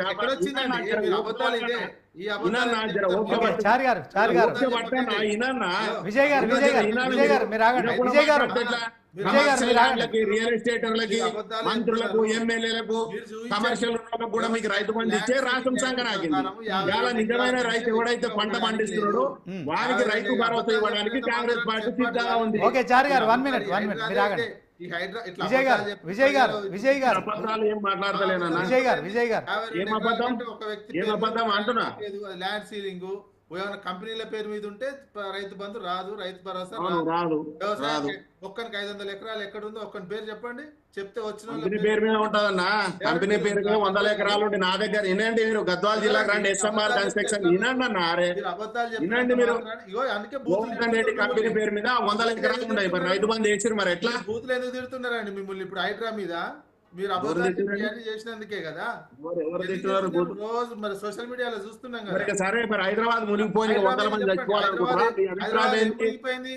real ఎస్టేటర్లకి మంత్రులకు ఎమ్మెల్యేలకు కమర్షియల్ కూడా మీకు రైతు బంధు ఇచ్చే రాష్ట్రం సంగనాకింది. ఇవాళ నిజమైన రైతు ఎవడైతే పంట పండిస్తున్నాడో వారికి రైతు భరోసా ఇవ్వడానికి కాంగ్రెస్ పార్టీ సిద్ధంగా ఉంది. విజయ్ గారు ఏం మాట్లాడతలేనన్నా, ఏం అబద్ధం అంటున్నా. ల్యాండ్ సీలింగ్ ఏమైనా కంపెనీల పేరు మీద ఉంటే రైతు బంధు రాదు, రైతు భరోసా రాదు. ఒక్కరికి 500 ఎకరాలు ఎక్కడుందో ఒక్కని పేరు చెప్పండి, చెప్తే వచ్చిన కంపెనీ పేరు మీద ఉంటదన్నా. కంపెనీ పేరు మీద 100 ఎకరాలు ఉంటే నా దగ్గర వినండి. మీరు గద్వాల జిల్లాకు రండి, SMR కన్స్ట్రక్షన్ వినండి అన్న. వినండి మీరు, రెడ్డి కంపెనీ పేరు మీద 100 ఎకరాలు ఉన్నాయి. మరి రైతు బంధు వేసారు, మరి ఎట్లా? బూతులు ఎందుకు తిడుతున్నారండి మిమ్మల్ని ఇప్పుడు హైడ్రా మీద? మీరు ఎవరు అబద్ధాలు తిట్టారండి? ఇవన్నీ చేసినందుకే కదా. ఎవరు ఎందుకు తిట్టున్నారు? చేస్తున్నాం? రోజు మరి సోషల్ మీడియాలో చూస్తున్నాం మరి కదా. సరే, మరి హైదరాబాద్ మునిగిపోయి వందల హైదరాబాద్ మంది చెప్పండి. చచ్చిపోవాలనుకుంటున్నా? మీ అభిప్రాయం హైదరాబాద్ ఏం ఏంటి? మునిగిపోయింది?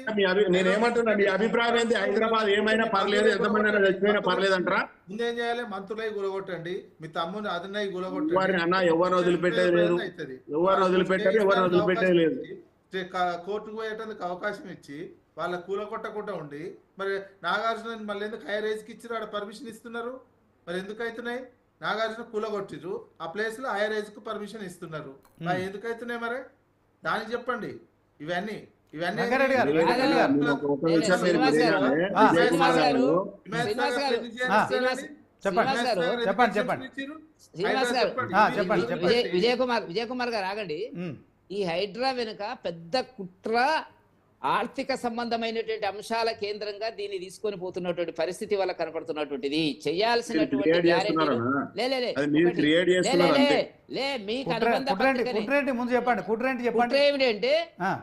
నేనేమంటున్నా, మీ అభిప్రాయం ఏంటి? హైదరాబాద్ ఏమైనా పర్లేదు, ఎంతమంది అయినా చచ్చిపోయినా పర్లేదు అంటారా? ముందేం చేయాలి? మంత్రులై గులగొట్టండి, మీ తమ్ముని అదన్నై వారిని గులగొట్టండి. అన్న ఎవరిని వదిలిపెట్టేది లేదు, అవుతుంది. ఎవరిని వదిలిపెట్టారు, ఎవరిని వదిలిపెట్టేది లేదు. కోర్టుకు పోయేటందుకు అవకాశం ఇచ్చి వాళ్ళ కూలగొట్టకుండా ఉండి మరి నాగార్జున మళ్ళీ ఎందుకు హై రైజ్కి ఇచ్చారు? ఆడ పర్మిషన్ ఇస్తున్నారు, మరి ఎందుకు అవుతున్నాయి? నాగార్జున కూలగొట్టిరు, ఆ ప్లేస్ లో హై రైజ్ కు పర్మిషన్ ఇస్తున్నారు, మరి ఎందుకు అవుతున్నాయి? మరి దానికి చెప్పండి. ఇవన్నీ ఇవన్నీ వెంకటరెడ్డి గారు, వెంకటరెడ్డి గారు. నేను ఒక విషయం మీరు శ్రీనివాస్ గారు, వినాలి. ఆ. విజయ్ కుమార్ శ్రీనివాస్ గారు, శ్రీనివాస్ గారు, చెప్పండి. శ్రీనివాస్ గారు, చెప్పండి, చెప్పండి. శ్రీనివాస్ గారు, చెప్పండి. విజయ్ కుమార్ గారు ఆగండి. ఈ హైడ్రా వెనుక పెద్ద కుట్ర, ఆర్థిక సంబంధమైనటువంటి అంశాల కేంద్రంగా దీన్ని తీసుకొని పోతున్నటువంటి పరిస్థితి వల్ల కనపడుతున్నటువంటిది. చేయాల్సినటువంటి క్రియేట్ చేస్తున్నారన్నా? అది మీరు క్రియేట్ చేస్తున్నారు అంతే. మీకు కుట్రేంటి ముందు చెప్పండి. కుట్రేంటి చెప్పండి. కుట్ర ఏమిటంటే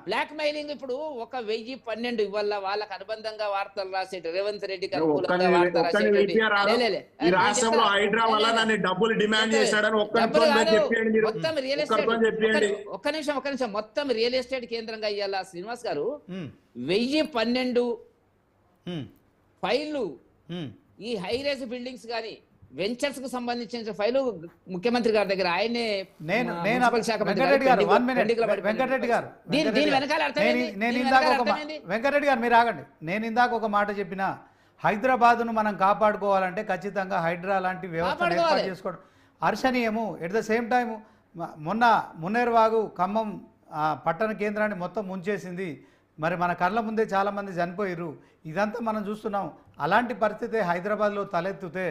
బ్లాక్ మెయిలింగ్. ఇప్పుడు 1012 వల్ల వాళ్ళకు అనుబంధంగా వార్తలు రాసే రేవంత్ రెడ్డికి అనుకూలంగా వార్త రాసేటువంటి ఈ రాష్ట్రంలో హైడ్రా వల్ల నన్ను డబ్బులు డిమాండ్ చేశాడని మొత్తం రియల్ ఎస్టేట్, ఒక్క నిమిషం, మొత్తం రియల్ ఎస్టేట్ కేంద్రంగా ఇయ్యాల శ్రీనివాస్ గారు. 1012 ఫైళ్లు ఈ హైరేజ్ బిల్డింగ్స్ గానీ వెంచర్స్ కు సంబంధించిన ఫైలు ముఖ్యమంత్రి గారి దగ్గర ఆయనే వెంకటరెడ్డి గారు వెంకటరెడ్డి గారు మీరు ఆగండి. నేను ఇందాక ఒక మాట చెప్పిన, హైదరాబాద్ను మనం కాపాడుకోవాలంటే ఖచ్చితంగా హైడ్రా లాంటి వ్యవస్థను ఏర్పాటు చేసుకోవడం హర్షణీయము. ఎట్ ద సేమ్ టైం మొన్న మున్నేరువాగు ఖమ్మం పట్టణ కేంద్రాన్ని మొత్తం ముంచేసింది. మరి మన కళ్ళ ముందే చాలామంది చనిపోయారు. ఇదంతా మనం చూస్తున్నాం. అలాంటి పరిస్థితి హైదరాబాద్లో తలెత్తుతే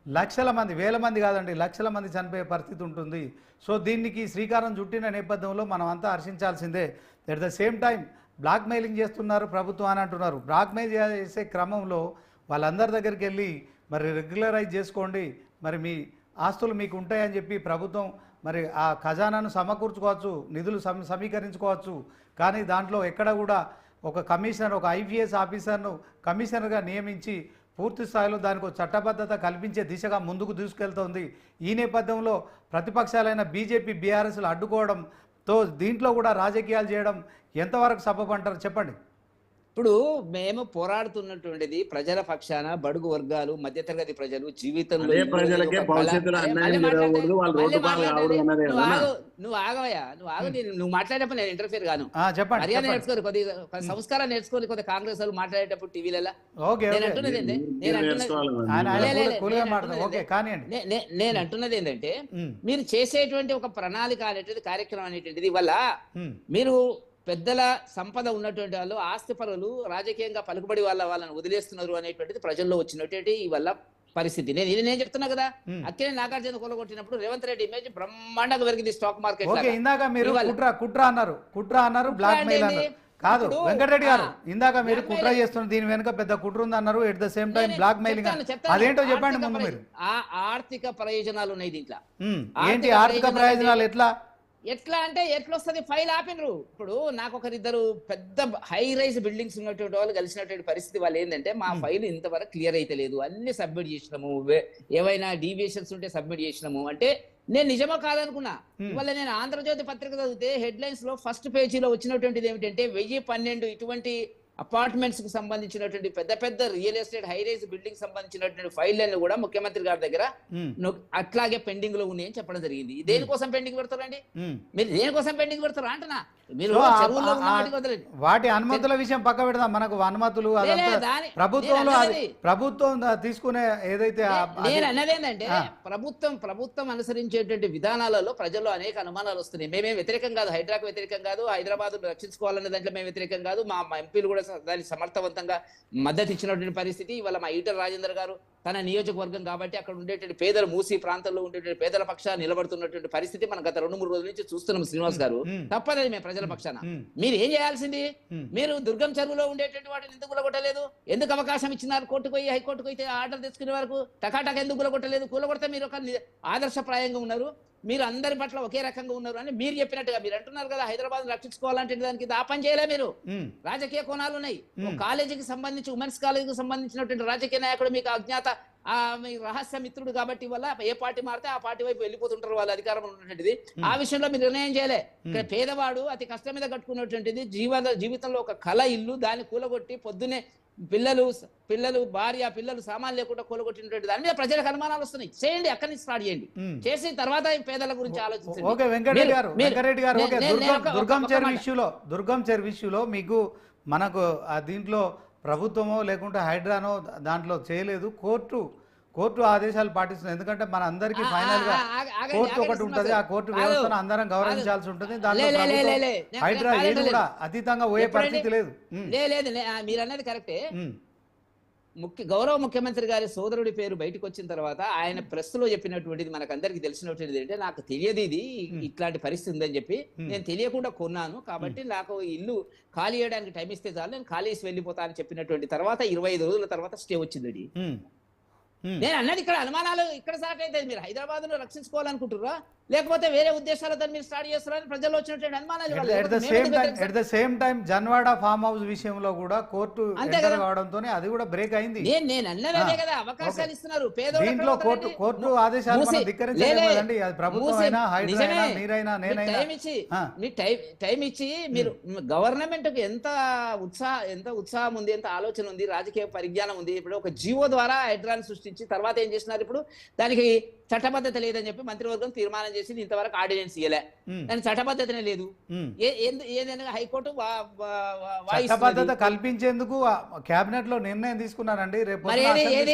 లక్షల మంది, వేల మంది కాదండి, లక్షల మంది చనిపోయే పరిస్థితి ఉంటుంది. సో దీనికి శ్రీకారం చుట్టిన నేపథ్యంలో మనం అంతా హర్షించాల్సిందే. At the same time blackmailing చేస్తున్నారు ప్రభుత్వం అని అంటున్నారు. బ్లాక్ మెయిల్ చేసే క్రమంలో వాళ్ళందరి దగ్గరికి వెళ్ళి మరి రెగ్యులరైజ్ చేసుకోండి, మరి మీ ఆస్తులు మీకు ఉంటాయని చెప్పి ప్రభుత్వం మరి ఆ ఖజానాను సమకూర్చుకోవచ్చు, నిధులు సమీకరించుకోవచ్చు. కానీ దాంట్లో ఎక్కడ కూడా ఒక కమిషనర్, ఒక ఐపీఎస్ ఆఫీసర్ను కమిషనర్గా నియమించి పూర్తి స్థాయిలో దానికి ఒక చట్టబద్ధత కల్పించే దిశగా ముందుకు తీసుకెళ్తోంది. ఈ నేపథ్యంలో ప్రతిపక్షాలైన బీజేపీ, బీఆర్ఎస్లు అడ్డుకోవడంతో దీంట్లో కూడా రాజకీయాలు చేయడం ఎంతవరకు సబబంటారు చెప్పండి. ఇప్పుడు మేము పోరాడుతున్నటువంటిది ప్రజల పక్షాన, బడుగు వర్గాలు, మధ్యతరగతి ప్రజలు జీవితంలో నువ్వు ఆగవయ్యా, నువ్వు మాట్లాడేటప్పుడు నేను ఇంటర్ఫియర్ గాను. మర్యాద నేర్చుకోరు, కొద్దిగా సంస్కారం నేర్చుకోని కొద్ది కాంగ్రెస్ వాళ్ళు మాట్లాడేటప్పుడు టీవీలలో. నేను అంటున్నది ఏంటంటే, మీరు చేసేటువంటి ఒక ప్రణాళిక అనేటువంటి కార్యక్రమం అనేటువంటిది వల్ల మీరు పెద్దల సంపద ఉన్నటువంటి వాళ్ళు, ఆస్తిపరులు, రాజకీయంగా పలుకుబడి వాళ్ళని వదిలేస్తున్నారు అనేటువంటిది ప్రజల్లో వచ్చినటువంటి వల్ల పరిస్థితి. నేను చెప్తున్నా కదా, అక్కినే నాగార్జున కొలగొట్టినప్పుడు రేవంత్ రెడ్డి ఇమేజ్ బ్రహ్మాండంగా పెరిగింది స్టాక్ మార్కెట్. ఇందాక మీరు కుట్ర అన్నారు, బ్లాక్ మెయిల్ అన్నారు. కాదు వెంకటరెడ్డి గారు, ఇందాక మీరు కుట్ర చేస్తున్నారు, దీని వెనుక పెద్ద కుట్ర ఉంది అన్నారు. At the same time blackmailing అదేంటో చెప్పండి ముందు మీరు. ఆర్థిక ప్రయోజనాలు ఉన్నాయి దీంట్లో. ఏంటి ఆర్థిక ప్రయోజనాలు? ఎట్లా అంటే ఎట్లా వస్తుంది? ఫైల్ ఆపినరు. ఇప్పుడు నాకు ఒకరిద్దరు పెద్ద హై రైజ్ బిల్డింగ్స్ ఉన్నటువంటి వాళ్ళు కలిసినటువంటి పరిస్థితి. వాళ్ళు ఏంటంటే, మా ఫైల్ ఇంతవరకు క్లియర్ అయితే లేదు, అన్ని సబ్మిట్ చేసినాము, ఏవైనా డీవియేషన్స్ ఉంటే సబ్మిట్ చేసినాము అంటే నేను నిజమో కాదనుకున్నా. ఇవాళ నేను ఆంధ్రజ్యోతి పత్రిక చదివితే హెడ్ లైన్స్ లో ఫస్ట్ పేజీలో వచ్చినటువంటిది ఏమిటంటే, 1012 ఇటువంటి అపార్ట్మెంట్స్ కు సంబంధించినటువంటి పెద్ద పెద్ద real estate high rise building సంబంధించినటువంటి ఫైళ్లను కూడా ముఖ్యమంత్రి గారి దగ్గర అట్లాగే పెండింగ్ లో ఉన్నాయని చెప్పడం జరిగింది. దేనికోసం పెండింగ్ పెడతారండి? మీరు దేనికోసం పెండింగ్ పెడతారా అంటున్నా? మీరు వాటి అనుమతుల విషయం పక్క పెడదాం. మనకు అనుమతులు ప్రభుత్వం తీసుకునే ఏదైతే నేను అన్నది ఏంటంటే, ప్రభుత్వం అనుసరించేటువంటి విధానాలలో ప్రజల్లో అనేక అనుమానాలు వస్తున్నాయి. మేమేం వ్యతిరేకం కాదు, హైడ్రాకు వ్యతిరేకం కాదు, హైదరాబాద్ రక్షించుకోవాలనే దాంట్లో మేము వ్యతిరేకం కాదు. మా ఎంపీలు కూడా దానికి సమర్థవంతంగా మద్దతు ఇచ్చినటువంటి పరిస్థితి. ఇవాళ మా ఈటల రాజేందర్ గారు తన నియోజకవర్గం కాబట్టి అక్కడ ఉండేటువంటి పేదలు, మూసీ ప్రాంతంలో ఉండేటువంటి పేదల పక్షాన్ని నిలబడుతున్నటువంటి పరిస్థితి మనం గత 2-3 రోజుల నుంచి చూస్తున్నాం. శ్రీనివాస్ గారు, తప్పలేదు మేము ప్రజల పక్షాన. మీరు ఏం చేయాల్సింది? మీరు దుర్గం చెరువులో ఉండేటువంటి వాటిని ఎందుకు కూలగొట్టలేదు? ఎందుకు అవకాశం ఇచ్చినారు? కోర్టుకు పోయి, హైకోర్టుకు అయితే ఆర్డర్ తెచ్చుకునే వరకు టకాటక ఎందుకు కూలగొట్టలేదు? కూలగొడితే మీరు ఒక ఆదర్శప్రాయంగా ఉన్నారు. మీరు అందరి పట్ల ఒకే రకంగా ఉన్నారు అని మీరు చెప్పినట్టుగా మీరు అంటున్నారు కదా, హైదరాబాద్ రక్షించుకోవాలంటే దానికి ఆ పని చేయలే మీరు. రాజకీయ కోణాలు ఉన్నాయి. ఒక కాలేజీకి సంబంధించి, ఉమెన్స్ కాలేజీకి సంబంధించినటువంటి రాజకీయ నాయకుడు మీకు అజ్ఞాత మీ రహస్య మిత్రుడు కాబట్టి వల్ల ఏ పార్టీ మారితే ఆ పార్టీ వైపు వెళ్ళిపోతుంటారు వాళ్ళు అధికారంలో ఉన్నటువంటిది. ఆ విషయంలో మీరు నిర్ణయం చేయలే. ఇక్కడ పేదవాడు అతి కష్టం మీద కట్టుకున్నటువంటిది జీవితంలో ఒక కళ ఇల్లు, దాన్ని కూలగొట్టి పొద్దునే పిల్లలు భార్య పిల్లలు సామాన్లు లేకుండా కూలగొట్టినటువంటి దాని మీద ప్రజలకు అనుమానాలు వస్తున్నాయి. చేయండి, అక్కడి నుంచి స్టార్ట్ చేయండి. చేసిన తర్వాత పేదల గురించి ఆలోచించండి. ఓకే వెంకటరెడ్డి గారు దుర్గం చెరువు ఇష్యూలో మీకు మనకు దీంట్లో ప్రభుత్వమో లేకుంటే హైడ్రానో దాంట్లో చేయలేదు, కోర్టు ఆదేశాలు పాటిస్తుంది. ఎందుకంటే మన అందరికీ ఫైనల్ గా కోర్టు ఒకటి ఉంటది, ఆ కోర్టు వ్యవస్థను అందరం గౌరవించాల్సి ఉంటుంది. దాంట్లో హైడ్రా ఏది కూడా అతీతంగా పోయే పరిస్థితి లేదు. లేదు మీరు అన్నది కరెక్టే. గౌరవ ముఖ్యమంత్రి గారి సోదరుడి పేరు బయటకు వచ్చిన తర్వాత ఆయన ప్రెస్ లో చెప్పినటువంటిది మనకు అందరికి తెలిసినటువంటిది ఏంటంటే, నాకు తెలియదు ఇది ఇట్లాంటి పరిస్థితి ఉందని చెప్పి, నేను తెలియకుండా కొన్నాను కాబట్టి నాకు ఇల్లు ఖాళీ చేయడానికి టైం ఇస్తే చాలు, నేను ఖాళీ చేసి వెళ్ళిపోతా అని చెప్పినటువంటి తర్వాత 25 రోజుల తర్వాత స్టే వచ్చింది. నేను అన్నది ఇక్కడ అనుమానాలు ఇక్కడ స్టార్ట్ అవుతాయి. మీరు హైదరాబాద్ లో రక్షించుకోవాలనుకుంటున్నారా లేకపోతే వేరే ఉద్దేశాలతో మీరు స్టార్ట్ చేస్తారని ప్రజల్లో వచ్చినటువంటి అనుమానాలు. At the same time Janwada farm house విషయంలో కూడా కోర్టు కావడంతో అది కూడా బ్రేక్ అయింది. నేను అన్నదే కదా, అవకాశాలు ఇస్తున్నారు దీంట్లో కోర్టు ఆదేశాలు ధిక్కరించలేదండి. అది ప్రభుత్వం అయినా హైడ్రా అయినా మీరైనా నేనైనా టైం ఇచ్చి మీరు గవర్నమెంట్ కు ఎంత ఉత్సాహం ఉంది, ఎంత ఆలోచన ఉంది, రాజకీయ పరిజ్ఞానం ఉంది. ఇప్పుడు ఒక జీవో ద్వారా హైడ్రాని సృష్టించి తర్వాత ఏం చేస్తున్నారు, ఇప్పుడు దానికి చట్టబద్ధత లేదని చెప్పి మంత్రివర్గం తీర్మానం చేసింది. ఇంతవరకు ఆర్డినెన్స్ ఇయ్యలే, దాని చట్టబద్ధతనే లేదు. ఏదైనా హైకోర్టు చట్టబద్ధత కల్పించేందుకు కేబినెట్ లో నిర్ణయం తీసుకున్నారండి. రేపు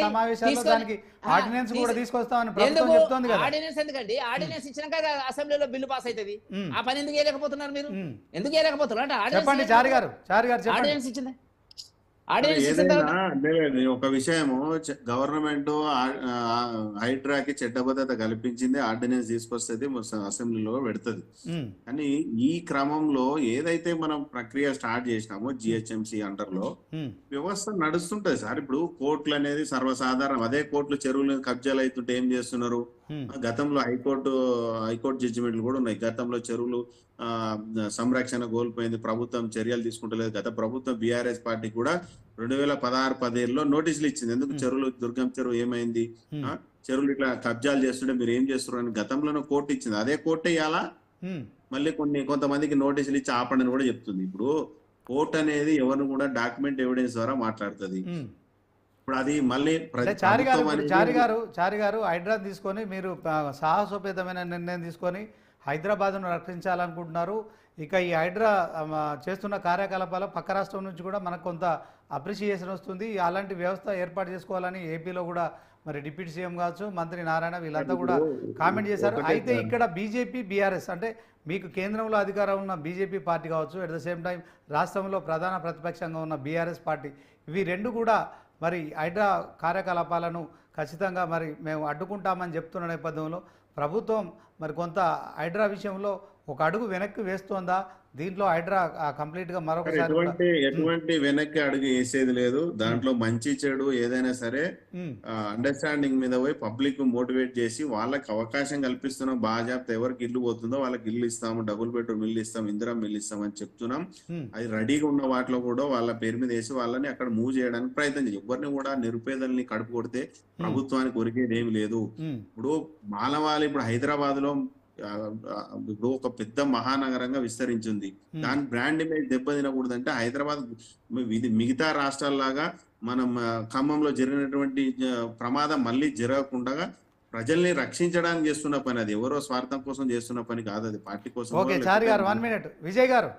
సమావేశాల్లో దానికి ఆర్డినెన్స్ కూడా తీసుకొస్తామని ప్రభుత్వం చెప్తోంది కదా. ఆర్డినెన్స్ ఎందుకండి? ఆర్డినెన్స్ ఇచ్చినాక అసెంబ్లీలో బిల్లు పాస్ అవుతుంది. ఆ పని ఎందుకు చేయలేకపోతున్నారు మీరు? ఎందుకు చేయలేకపోతున్నారు అంటే చెప్పండి చారి గారు ఆర్డినెన్స్ ఇచ్చిందా? ఒక విషయము, గవర్నమెంట్ హైడ్రాకి చట్టబద్ధత కల్పించింది, ఆర్డినెన్స్ తీసుకొస్తుంది, అసెంబ్లీలో పెడుతుంది. కానీ ఈ క్రమంలో ఏదైతే మనం ప్రక్రియ స్టార్ట్ చేసినామో జిహెచ్ఎంసి అండర్ లో వ్యవస్థ నడుస్తుంటది సార్. ఇప్పుడు కోర్టులు అనేది సర్వసాధారణం. అదే కోర్టులు చెరువులు కబ్జాలు అవుతుంటే ఏం చేస్తున్నారు? గతంలో హైకోర్టు జడ్జిమెంట్లు కూడా ఉన్నాయి. గతంలో చెరువులు సంరక్షణ కోల్పోయింది, ప్రభుత్వం చర్యలు తీసుకుంటలేదు. గత ప్రభుత్వం బీఆర్ఎస్ పార్టీ కూడా 2016-17లో నోటీసులు ఇచ్చింది. ఎందుకు చెరువులు, దుర్గం చెరువు ఏమైంది, చెరువులు ఇట్లా కబ్జాలు చేస్తుంటే మీరు ఏం చేస్తున్నారు అని గతంలోనే కోర్టు ఇచ్చింది. అదే కోర్టు ఇవాళ మళ్ళీ కొంతమందికి నోటీసులు ఇచ్చి ఆపండి కూడా చెప్తుంది. ఇప్పుడు కోర్టు అనేది ఎవరిని కూడా డాక్యుమెంట్ ఎవిడెన్స్ ద్వారా మాట్లాడుతుంది. ఇప్పుడు అది మళ్ళీ చారి గారు హైడ్రా తీసుకొని మీరు సాహసోపేతమైన నిర్ణయం తీసుకొని హైదరాబాద్ను రక్షించాలనుకుంటున్నారు. ఇక ఈ హైడ్రా చేస్తున్న కార్యకలాపాలు పక్క రాష్ట్రం నుంచి కూడా మనకు కొంత అప్రిషియేషన్ వస్తుంది. అలాంటి వ్యవస్థ ఏర్పాటు చేసుకోవాలని ఏపీలో కూడా మరి డిప్యూటీ సీఎం కావచ్చు, మంత్రి నారాయణ వీళ్ళంతా కూడా కామెంట్ చేశారు. అయితే ఇక్కడ బీజేపీ బీఆర్ఎస్ అంటే మీకు కేంద్రంలో అధికారం ఉన్న బీజేపీ పార్టీ కావచ్చు, అట్ ద సేమ్ టైం రాష్ట్రంలో ప్రధాన ప్రతిపక్షంగా ఉన్న బీఆర్ఎస్ పార్టీ, ఇవి రెండు కూడా మరి హైడ్రా కార్యకలాపాలను ఖచ్చితంగా మరి మేము అడ్డుకుంటామని చెప్తున్న నేపథ్యంలో ప్రభుత్వం మరి కొంత హైడ్రా విషయంలో ఒక అడుగు వెనక్కి వేస్తోందా? దీంట్లో హైడ్రా కంప్లీట్ గా మరొకసారి ఎటువంటి వెనక్కి అడుగు వేసేది లేదు. దాంట్లో మంచి చెడు ఏదైనా సరే అండర్స్టాండింగ్ మీద పోయి పబ్లిక్ మోటివేట్ చేసి వాళ్ళకి అవకాశం కల్పిస్తున్నాం. బాజాప్తా ఎవరికి ఇల్లు పోతుందో వాళ్ళకి ఇల్లు ఇస్తాము, డబుల్ బెడ్రూమ్ ఇల్లు ఇస్తాం, ఇందిరా ఇల్లు ఇస్తాం అని చెప్తున్నాం. అది రెడీగా ఉన్న వాటిలో కూడా వాళ్ళ పేరు మీద వేసి వాళ్ళని అక్కడ మూవ్ చేయడానికి ప్రయత్నం చేయాలి. ఎవరిని కూడా నిరుపేదల్ని కడుపు కొడితే ప్రభుత్వానికి ఒరిగేది ఏమి లేదు. ఇప్పుడు మానవాళి ఇప్పుడు హైదరాబాద్ లో ఇప్పుడు ఒక పెద్ద మహానగరంగా విస్తరించింది. దాని బ్రాండ్ ఇమేజ్ దెబ్బతినకూడదంటే హైదరాబాద్ మిగతా రాష్ట్రాల్లాగా మనం ఖమ్మంలో జరిగినటువంటి ప్రమాదం మళ్ళీ జరగకుండా ప్రజల్ని రక్షించడానికి చేస్తున్న పని. అది ఎవరో స్వార్థం కోసం చేస్తున్న పని కాదు, అది పార్టీ కోసం. ఓకే చారి గారు 1 minute. విజయ్ గారు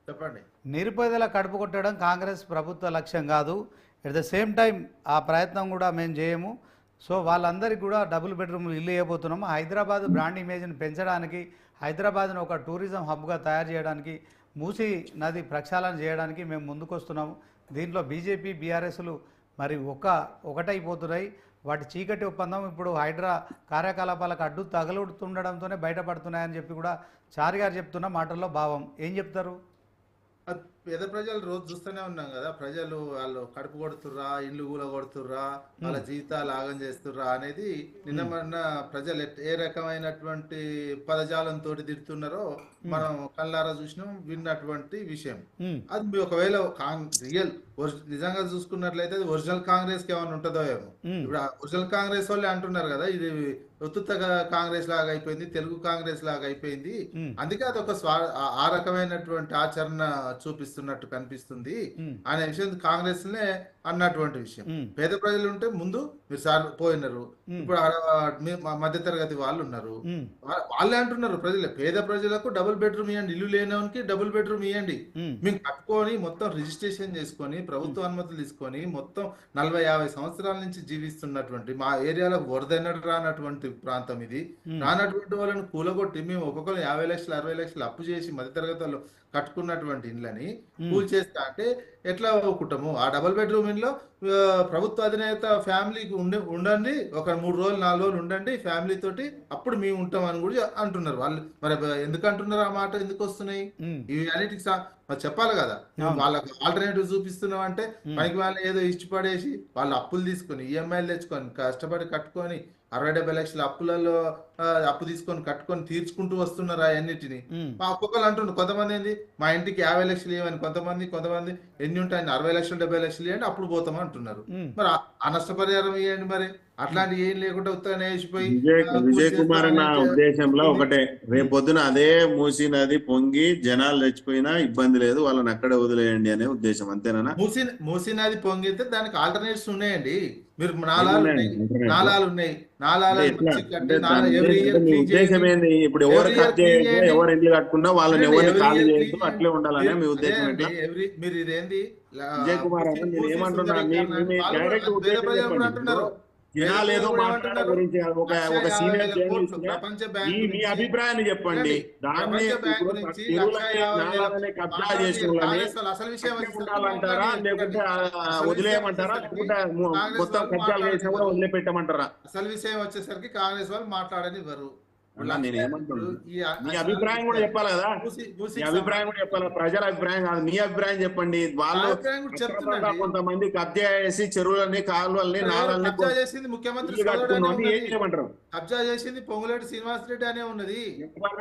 చెప్పండి. నిరుపేదల కడుపు కొట్టడం కాంగ్రెస్ ప్రభుత్వ లక్ష్యం కాదు. ఎట్ ద సేమ్ టైం ఆ ప్రయత్నం కూడా మేము చేయము. సో వాళ్ళందరికీ కూడా డబుల్ బెడ్రూమ్లు ఇల్లు ఇవ్వబోతున్నాము. హైదరాబాద్ బ్రాండ్ ఇమేజ్ని పెంచడానికి, హైదరాబాద్ను ఒక టూరిజం హబ్గా తయారు చేయడానికి, మూసీ నది ప్రక్షాళన చేయడానికి మేము ముందుకొస్తున్నాము. దీంట్లో బీజేపీ బీఆర్ఎస్లు మరి ఒకటైపోతున్నాయి. వాటి చీకటి ఒప్పందం ఇప్పుడు హైడ్రా కార్యకలాపాలకు అడ్డు తగులుతుండడంతోనే బయటపడుతున్నాయని చెప్పి కూడా చారి గారు చెప్తున్న మాటల్లో భావం ఏం చెప్తారు? పేద ప్రజలు రోజు చూస్తూనే ఉన్నాం కదా, ప్రజలు వాళ్ళు కడుపు కొడుతుర్రా, ఇల్లు కూల కొడుతుర్రా, వాళ్ళ జీవితాలు ఆగం చేస్తుర్రా అనేది నిన్న మొన్న ప్రజలు ఏ రకమైనటువంటి పదజాలంతో తిడుతున్నారో మనం కళ్ళారా చూసినాం, విన్నటువంటి విషయం. అది ఒకవేళ రియల్ నిజంగా చూసుకున్నట్లయితే అది ఒరిజినల్ కాంగ్రెస్ కి ఏమైనా ఉంటుందో ఏమో. ఇప్పుడు ఒరిజినల్ కాంగ్రెస్ వాళ్ళే అంటున్నారు కదా, ఇది ఉత్తుత కాంగ్రెస్ లాగా అయిపోయింది, తెలుగు కాంగ్రెస్ లాగా అయిపోయింది, అందుకే అదొక ఆ రకమైనటువంటి ఆచరణ చూపిస్తున్నట్టు కనిపిస్తుంది అనే విషయం కాంగ్రెస్ నే అన్నటువంటి విషయం. పేద ప్రజలు ఉంటే ముందు మీరు సార్ పోయినారు, ఇప్పుడు మధ్యతరగతి వాళ్ళు ఉన్నారు, వాళ్ళే అంటున్నారు ప్రజలే, పేద ప్రజలకు డబుల్ బెడ్రూమ్ ఇవ్వండి, ఇల్లు లేనివానికి డబుల్ బెడ్రూమ్ ఇవ్వండి, మేము కట్టుకొని మొత్తం రిజిస్ట్రేషన్ చేసుకొని ప్రభుత్వ అనుమతులు తీసుకొని మొత్తం 40-50 సంవత్సరాల నుంచి జీవిస్తున్నటువంటి మా ఏరియాలో వరదన్నట్టు రానటువంటి ప్రాంతం ఇది. రానటువంటి వాళ్ళని కూలగొట్టి మేము ఒక్కొక్కరు 50 లక్షలు 60 లక్షలు అప్పు చేసి మధ్యతరగతి వాళ్ళు కట్టుకున్నటువంటి ఇండ్లని కూల్ చేస్తా అంటే ఎట్లా ఒప్పుకుంటాము? ఆ డబుల్ బెడ్రూమ్ ఇంట్లో ప్రభుత్వ అధినేత ఫ్యామిలీకి ఉండండి, ఒక 3 రోజులు 4 రోజులు ఉండండి ఫ్యామిలీ తోటి, అప్పుడు మేము ఉంటాం అని కూడా అంటున్నారు వాళ్ళు. మరి ఎందుకు అంటున్నారు? ఆ మాట ఎందుకు వస్తున్నాయి? ఇవి అన్నిటికి చెప్పాలి కదా. వాళ్ళకి ఆల్టర్నేటివ్ చూపిస్తున్నాం అంటే పనికి వాళ్ళు ఏదో ఇష్టపడేసి వాళ్ళు అప్పులు తీసుకొని ఈఎంఐలు తెచ్చుకొని కష్టపడి కట్టుకొని 60-70 లక్షల అప్పులలో అప్పు తీసుకొని కట్టుకొని తీర్చుకుంటూ వస్తున్నారు అన్నిటిని. ఒక్కొక్కరు అంటుండ్రు, కొంతమంది ఏంది మా ఇంటికి 50 లక్షలు ఇవ్వని, కొంతమంది ఎన్ని ఉంటాయి 60 లక్షలు 70 లక్షలు ఇవ్వండి అప్పుడు పోతాం అంటున్నారు. మరి ఆ నష్టపరిహారం ఇవ్వండి. మరి అట్లాంటి ఏం లేకుండా ఉత్తగానే వేసిపోయి విజయ్ కుమార్ నా ఉద్దేశంలో ఒకటే, రేపొద్దున అదే మూసీ నది పొంగి జనాలు చచ్చిపోయినా ఇబ్బంది లేదు, వాళ్ళని అక్కడే వదిలేయండి అనే ఉద్దేశం, అంతేనా? మూసీ నది పొంగితే దానికి ఆల్టర్నేటివ్స్ ఉన్నాయండి. మీరు నాలాలు ఉన్నాయి, ఉద్దేశం ఏంది? ఇప్పుడు ఎవరు ఎవరు ఇల్లు కట్టుకున్నా వాళ్ళని ఎవరిని ఖాళీ చేయొద్దు, అట్లే ఉండాలనే మీ ఉద్దేశం ఏంటి? మీరు ఇదేంది విజయ్ కుమార్ నేను ఏమంటున్నా, అంటున్నారు జనాలేదో మాట్లాడే గురించి ఒక సీనియర్ జర్నలిస్ట్ మీ అభిప్రాయాన్ని చెప్పండి. దాన్ని కబ్జా చేసిన ఉండాలంటారా, లేకుంటే వదిలేయమంటారా, లేకుంటే మొత్తం కబ్జాలు చేసినా కూడా వదిలిపెట్టమంటారా? అసలు విషయం వచ్చేసరికి కాంగ్రెస్ వాళ్ళు మాట్లాడనివ్వరు. నేను ఏమంటున్నాను, మీ అభిప్రాయం కూడా చెప్పాలి కదా, మీ అభిప్రాయం కూడా చెప్పాలి, ప్రజల అభిప్రాయం కాదు, మీ అభిప్రాయం చెప్పండి. వాళ్ళు కొంతమంది కబ్జా చేసి చెరువులని, కాలువల్ని, నాళల్ని చేసింది ముఖ్యమంత్రి ఏమంటారు? కబ్జా చేసింది పొంగులేటి శ్రీనివాస్ రెడ్డి అనే ఉన్నది.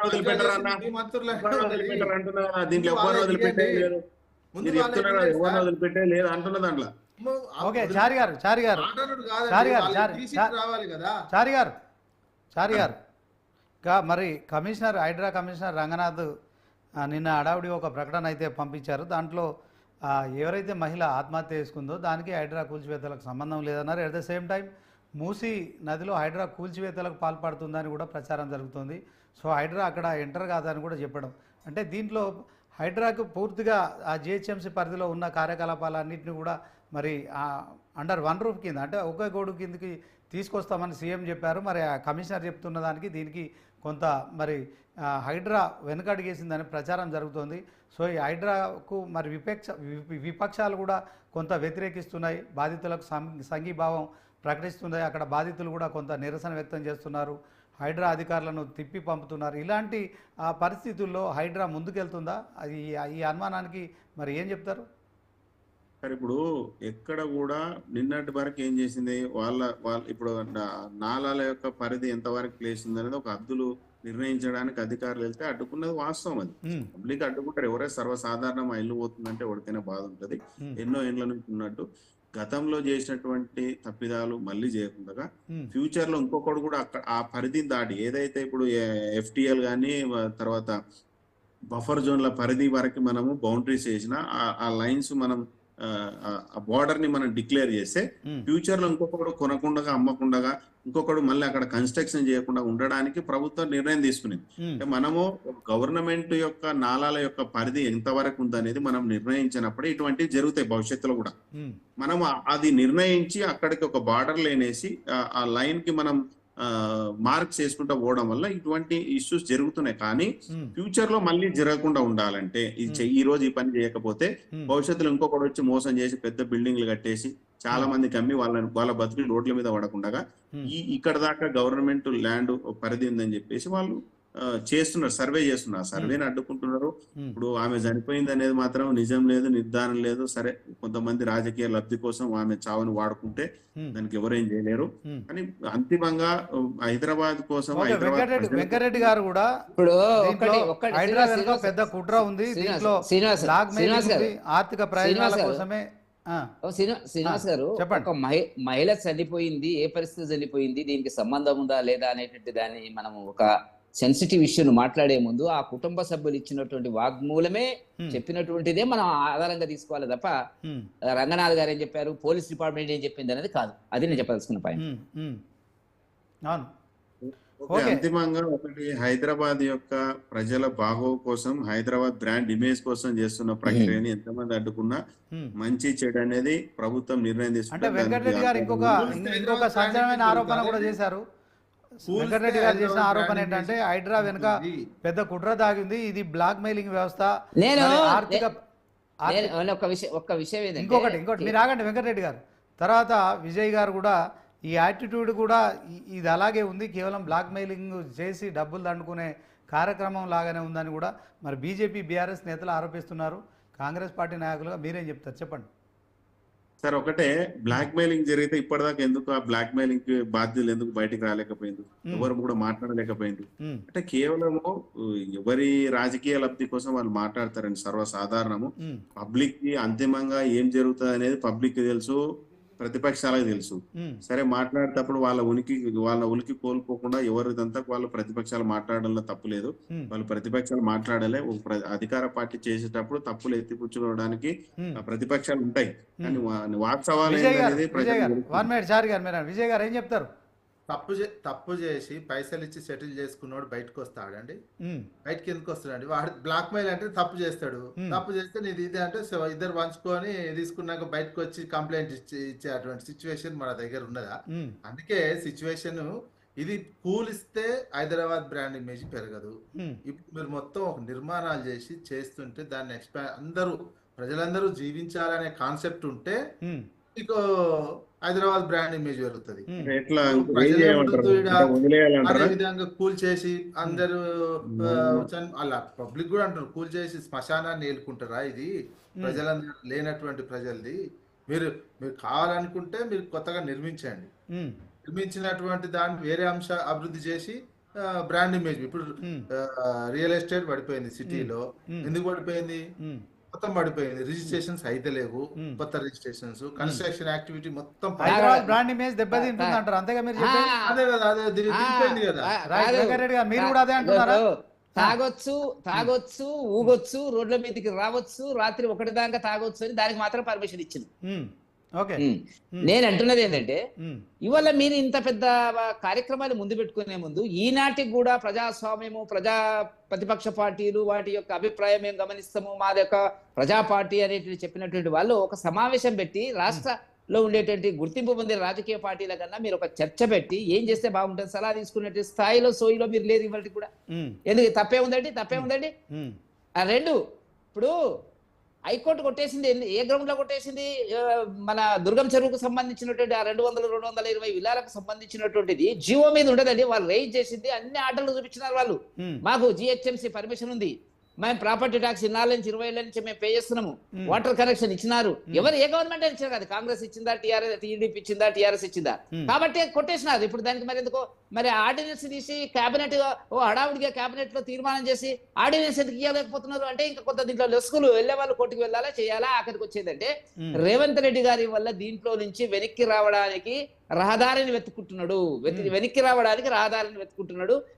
వదిలిపెట్టరన్నా దీంట్లో ఎవరు వదిలిపెట్టే లేదు, మీరు చెప్తున్నారు ఎవరు వదిలిపెట్టే లేదు అంటున్న దాంట్లో. ఓకే చారి గారు మరి కమిషనర్, హైడ్రా కమిషనర్ రంగనాథ్ నిన్న హడావుడి ఒక ప్రకటన అయితే పంపించారు. దాంట్లో ఎవరైతే మహిళ ఆత్మహత్య చేసుకుందో దానికి హైడ్రా కూల్చివేతలకు సంబంధం లేదన్నారు. At the same time Musi నదిలో హైడ్రా కూల్చివేతలకు పాల్పడుతుందని కూడా ప్రచారం జరుగుతుంది. సో హైడ్రా అక్కడ ఎంటర్ కాదని కూడా చెప్పడం, అంటే దీంట్లో హైడ్రాకు పూర్తిగా ఆ జిహెచ్ఎంసీ పరిధిలో ఉన్న కార్యకలాపాలన్నింటినీ కూడా మరి అండర్ వన్ రూఫ్ కింద, అంటే ఒకే గోడు కిందకి తీసుకొస్తామని సీఎం చెప్పారు. మరి ఆ కమిషనర్ చెప్తున్న దానికి దీనికి కొంత మరి హైడ్రా వెనుకడిగేసిందని ప్రచారం జరుగుతోంది. సో ఈ హైడ్రాకు మరి విపక్షాలు కూడా కొంత వ్యతిరేకిస్తున్నాయి, బాధితులకు సంఘీభావం ప్రకటిస్తున్నాయి. అక్కడ బాధితులు కూడా కొంత నిరసన వ్యక్తం చేస్తున్నారు, హైడ్రా అధికారులను తిప్పి పంపుతున్నారు. ఇలాంటి పరిస్థితుల్లో హైడ్రా ముందుకెళ్తుందా? ఈ అనుమానానికి మరి ఏం చెప్తారు? సరే, ఇప్పుడు ఎక్కడ కూడా నిన్నటి వరకు ఏం చేసింది, వాళ్ళ ఇప్పుడు నాలాల యొక్క పరిధి ఎంతవరకు ప్లేస్ ఉంది అనేది ఒక హద్దులు నిర్ణయించడానికి అధికారులు వెళ్తే అడ్డుకున్నది వాస్తవం. అది పబ్లిక్ అడ్డుకుంటారు, ఎవరైనా సర్వసాధారణ మా ఇల్లు పోతుందంటే ఎవరికైనా బాధ ఉంటుంది. ఎన్నో ఇండ్ల నుంచి ఉన్నట్టు గతంలో చేసినటువంటి తప్పిదాలు మళ్ళీ చేయకుండా ఫ్యూచర్ లో ఇంకొకటి కూడా అక్కడ ఆ పరిధిని దాటి ఏదైతే ఇప్పుడు FTL కానీ తర్వాత బఫర్ జోన్ల పరిధి వరకు మనము బౌండరీస్ చేసిన ఆ లైన్స్ మనం ఆ బార్డర్ ని మనం డిక్లేర్ చేస్తే ఫ్యూచర్ లో ఇంకొకడు కొనకుండా అమ్మకుండా ఇంకొకడు మళ్ళీ అక్కడ కన్స్ట్రక్షన్ చేయకుండా ఉండడానికి ప్రభుత్వం నిర్ణయం తీసుకునేది. అంటే మనము గవర్నమెంట్ యొక్క నాలాల యొక్క పరిధి ఎంతవరకు ఉందనేది మనం నిర్ణయించినప్పుడే ఇటువంటివి జరుగుతాయి భవిష్యత్తులో కూడా. మనం అది నిర్ణయించి అక్కడికి ఒక బార్డర్ లేనేసి ఆ లైన్ కి మనం మార్క్స్ చేసుకుంటూ పోవడం వల్ల ఇటువంటి ఇష్యూస్ జరుగుతున్నాయి. కానీ ఫ్యూచర్ లో మళ్ళీ జరగకుండా ఉండాలంటే ఈ రోజు ఈ పని చేయకపోతే భవిష్యత్తులో ఇంకొకటి వచ్చి మోసం చేసి పెద్ద బిల్డింగ్లు కట్టేసి చాలా మందికి అమ్మి వాళ్ళ బతుకులు రోడ్ల మీద పడకుండా ఇక్కడ దాకా గవర్నమెంట్ ల్యాండ్ పరిధి ఉందని చెప్పేసి వాళ్ళు చేస్తున్నారు, సర్వే చేస్తున్నారు. ఆ సర్వేని అడ్డుకుంటున్నారు. ఇప్పుడు ఆమె చనిపోయింది అనేది మాత్రం నిజం లేదు, నిర్ధారణ లేదు. సరే, కొంతమంది రాజకీయ లబ్ధి కోసం ఆమె చావును వాడుకుంటే దానికి ఎవరేం చేయలేరు. కానీ అంతిమంగా హైదరాబాద్ కోసం, హైదరాబాద్ వెంకరెడ్డి గారు కూడా ఇప్పుడు హైడ్రా వెనుక పెద్ద కుట్ర ఉంది, దీంట్లో బ్లాక్ మెయిలింగ్ ఉంది, ఆర్థిక ప్రయోజనాల కోసమే. శ్రీనివాస్ గారు, ఒక మహిళ చనిపోయింది, ఏ పరిస్థితి చనిపోయింది, దీనికి సంబంధం ఉందా లేదా అనేటువంటి దాన్ని మనం ఒక సెన్సిటివ్ ఇష్యూను మాట్లాడే ముందు ఆ కుటుంబ సభ్యులు ఇచ్చినటువంటి వాగ్మూలమే చెప్పినటువంటిదే మనం ఆధారంగా తీసుకోవాలి తప్ప రంగనాథ్ గారు ఏం చెప్పారు, పోలీస్ డిపార్ట్మెంట్ ఏం చెప్పింది అనేది కాదు. అది నేను చెప్పదలుచుకున్న పాయింట్. అంతిమంగా ఒకటి, హైదరాబాద్ యొక్క ప్రజల బాగోగు కోసం, హైదరాబాద్ బ్రాండ్ ఇమేజ్ కోసం చేస్తున్న ప్రక్రియని ఎంతమంది అడ్డుకున్నా మంచి చెడు అనేది ప్రభుత్వం నిర్ణయం తీసుకుంటే. వెంకటరెడ్డి గారు ఇంకొక సంచలనమైన ఆరోపణ కూడా చేశారు. వెంకటరెడ్డి గారు చేసిన ఆరోపణ ఏంటంటే హైడ్రా వెనుక పెద్ద కుట్ర దాగింది, ఇది బ్లాక్ మెయిలింగ్ వ్యవస్థ. ఒక్క విషయం ఇంకొకటి మీరు ఆగండి వెంకటరెడ్డి గారు. తర్వాత విజయ్ గారు కూడా ఈ యాటిట్యూడ్ కూడా ఇది అలాగే ఉంది, కేవలం బ్లాక్ మెయిలింగ్ చేసి డబ్బులు దండుకునే కార్యక్రమం లాగానే ఉందని కూడా మరి బీజేపీ బీఆర్ఎస్ నేతలు ఆరోపిస్తున్నారు. కాంగ్రెస్ పార్టీ నాయకులుగా మీరేం చెప్తారు, చెప్పండి సార్. ఒకటే, బ్లాక్ మెయిలింగ్ జరిగితే ఇప్పటిదాకా ఎందుకు ఆ బ్లాక్ మెయిలింగ్ కి బాధ్యులు ఎందుకు బయటికి రాలేకపోయింది, ఎవరు కూడా మాట్లాడలేకపోయింది అంటే కేవలము ఎవరి రాజకీయ లబ్ధి కోసం వాళ్ళు మాట్లాడతారండి. సర్వసాధారణము పబ్లిక్ కి అంతిమంగా ఏం జరుగుతుంది అనేది పబ్లిక్ కి తెలుసు, ప్రతిపక్షాలకు తెలుసు. సరే, మాట్లాడేటప్పుడు వాళ్ళ ఉనికి కోల్పోకుండా ఎవరిదంతా వాళ్ళు ప్రతిపక్షాలు మాట్లాడడంలో తప్పు లేదు. వాళ్ళు ప్రతిపక్షాలు మాట్లాడలే. అధికార పార్టీ చేసేటప్పుడు తప్పులు ఎత్తిపుచ్చుకోవడానికి ప్రతిపక్షాలు ఉంటాయి. కానీ వాస్తవాలు విజయ్ గారు ఏం చెప్తారు? తప్పు చేసి పైసలు ఇచ్చి సెటిల్ చేసుకున్నాడు బయటకు వస్తాడండి. బయటకి ఎందుకు వస్తాడండి? వాడు బ్లాక్ మెయిల్ అంటే తప్పు చేస్తాడు. తప్పు చేస్తే నీది ఇది అంటే ఇద్దరు పంచుకొని తీసుకున్నాక బయటకు వచ్చి కంప్లైంట్ ఇచ్చే అటువంటి సిచ్యువేషన్ మన దగ్గర ఉన్నదా? అందుకే సిచ్యువేషన్ ఇది కూలిస్తే హైదరాబాద్ బ్రాండ్ ఇమేజ్ పెరగదు. ఇప్పుడు మీరు మొత్తం ఒక నిర్మాణాలు చేసి చేస్తుంటే దాన్ని ప్రజలందరూ జీవించాలనే కాన్సెప్ట్ ఉంటే మీకు హైదరాబాద్ బ్రాండ్ ఇమేజ్ పెరుగుతుంది. అదే విధంగా కూల్ చేసి అందరూ అలా పబ్లిక్ కూడా అంటారు, కూల్ చేసి శ్మశానాన్ని ఏలుకుంటారా? ఇది ప్రజలందరూ లేనటువంటి ప్రజలది. మీరు కావాలనుకుంటే మీరు కొత్తగా నిర్మించండి. నిర్మించినటువంటి దాన్ని వేరే అభివృద్ధి చేసి బ్రాండ్ ఇమేజ్. ఇప్పుడు రియల్ ఎస్టేట్ పడిపోయింది సిటీలో. ఎందుకు పడిపోయింది? మొత్తం పడిపోయింది. రిజిస్ట్రేషన్స్ అయితే లేవు, కొత్త రిజిస్ట్రేషన్స్, కన్స్ట్రక్షన్ యాక్టివిటీ మొత్తం బ్రాండ్ ఇమేజ్ దెబ్బతింటుంది అంటారు. అంతేగా మీరు చెప్పేది? అదే కదా, అదే దిగిపోయింది కదా. మీరు కూడా అదే అంటున్నారా? తాగొచ్చు, ఊగొచ్చు, రోడ్ల మీదకి రావచ్చు, రాత్రి 1 దాకా తాగొచ్చు అని దానికి మాత్రం పర్మిషన్ ఇచ్చింది. నేను అంటున్నది ఏంటంటే, ఇవాళ మీరు ఇంత పెద్ద కార్యక్రమాలు ముందు పెట్టుకునే ముందు ఈనాటికి కూడా ప్రజాస్వామ్యము, ప్రతిపక్ష పార్టీలు వాటి యొక్క అభిప్రాయం మేము గమనిస్తాము, మాది యొక్క ప్రజా పార్టీ అనేటువంటి చెప్పినటువంటి వాళ్ళు ఒక సమావేశం పెట్టి రాష్ట్రంలో ఉండేటువంటి గుర్తింపు పొందే రాజకీయ పార్టీల కన్నా మీరు ఒక చర్చ పెట్టి ఏం చేస్తే బాగుంటుంది సలహా తీసుకునే స్థాయిలో సోయిలో మీరు లేదు ఇవాళ కూడా. ఎందుకు? తప్పే ఉందండి. రెండు, ఇప్పుడు హైకోర్టు కొట్టేసింది. ఏ గ్రౌండ్ లో కొట్టేసింది? మన దుర్గం చెరువుకు సంబంధించినటువంటి ఆ 200-220 విలాలకు సంబంధించినటువంటిది జియో మీద ఉండదండి. వాళ్ళు రైజ్ చేసింది, అన్ని ఆర్డర్లు చూపించినారు వాళ్ళు. మాకు జిహెచ్ఎంసీ పర్మిషన్ ఉంది, మేము ప్రాపర్టీ ట్యాక్స్ 4 నుంచి 20 ఏళ్ళ నుంచి మేము పే చేస్తున్నాము, వాటర్ కనెక్షన్ ఇచ్చినారు. ఏ గవర్నమెంట్ ఇచ్చారు కదా? కాంగ్రెస్ ఇచ్చిందా, టీడీపీ ఇచ్చిందా, టీఆర్ఎస్ ఇచ్చిందా? కాబట్టి కొట్టేసినారు. ఇప్పుడు దానికి మరి ఎందుకో ఆర్డినెన్స్ తీసి కేబినెట్ హడావుడిగా కేబినెట్ లో తీర్మానం చేసి ఆర్డినెన్స్ ఎందుకు ఇవ్వలేకపోతున్నారు అంటే ఇంకా కొంత దీంట్లో లొసుకులు వెళ్ళే వాళ్ళు కోర్టుకు వెళ్ళాలా, చేయాలా? ఆఖరికి వచ్చేదంటే రేవంత్ రెడ్డి గారి వల్ల దీంట్లో నుంచి వెనక్కి రావడానికి రహదారిని వెతుక్కుంటున్నాడు.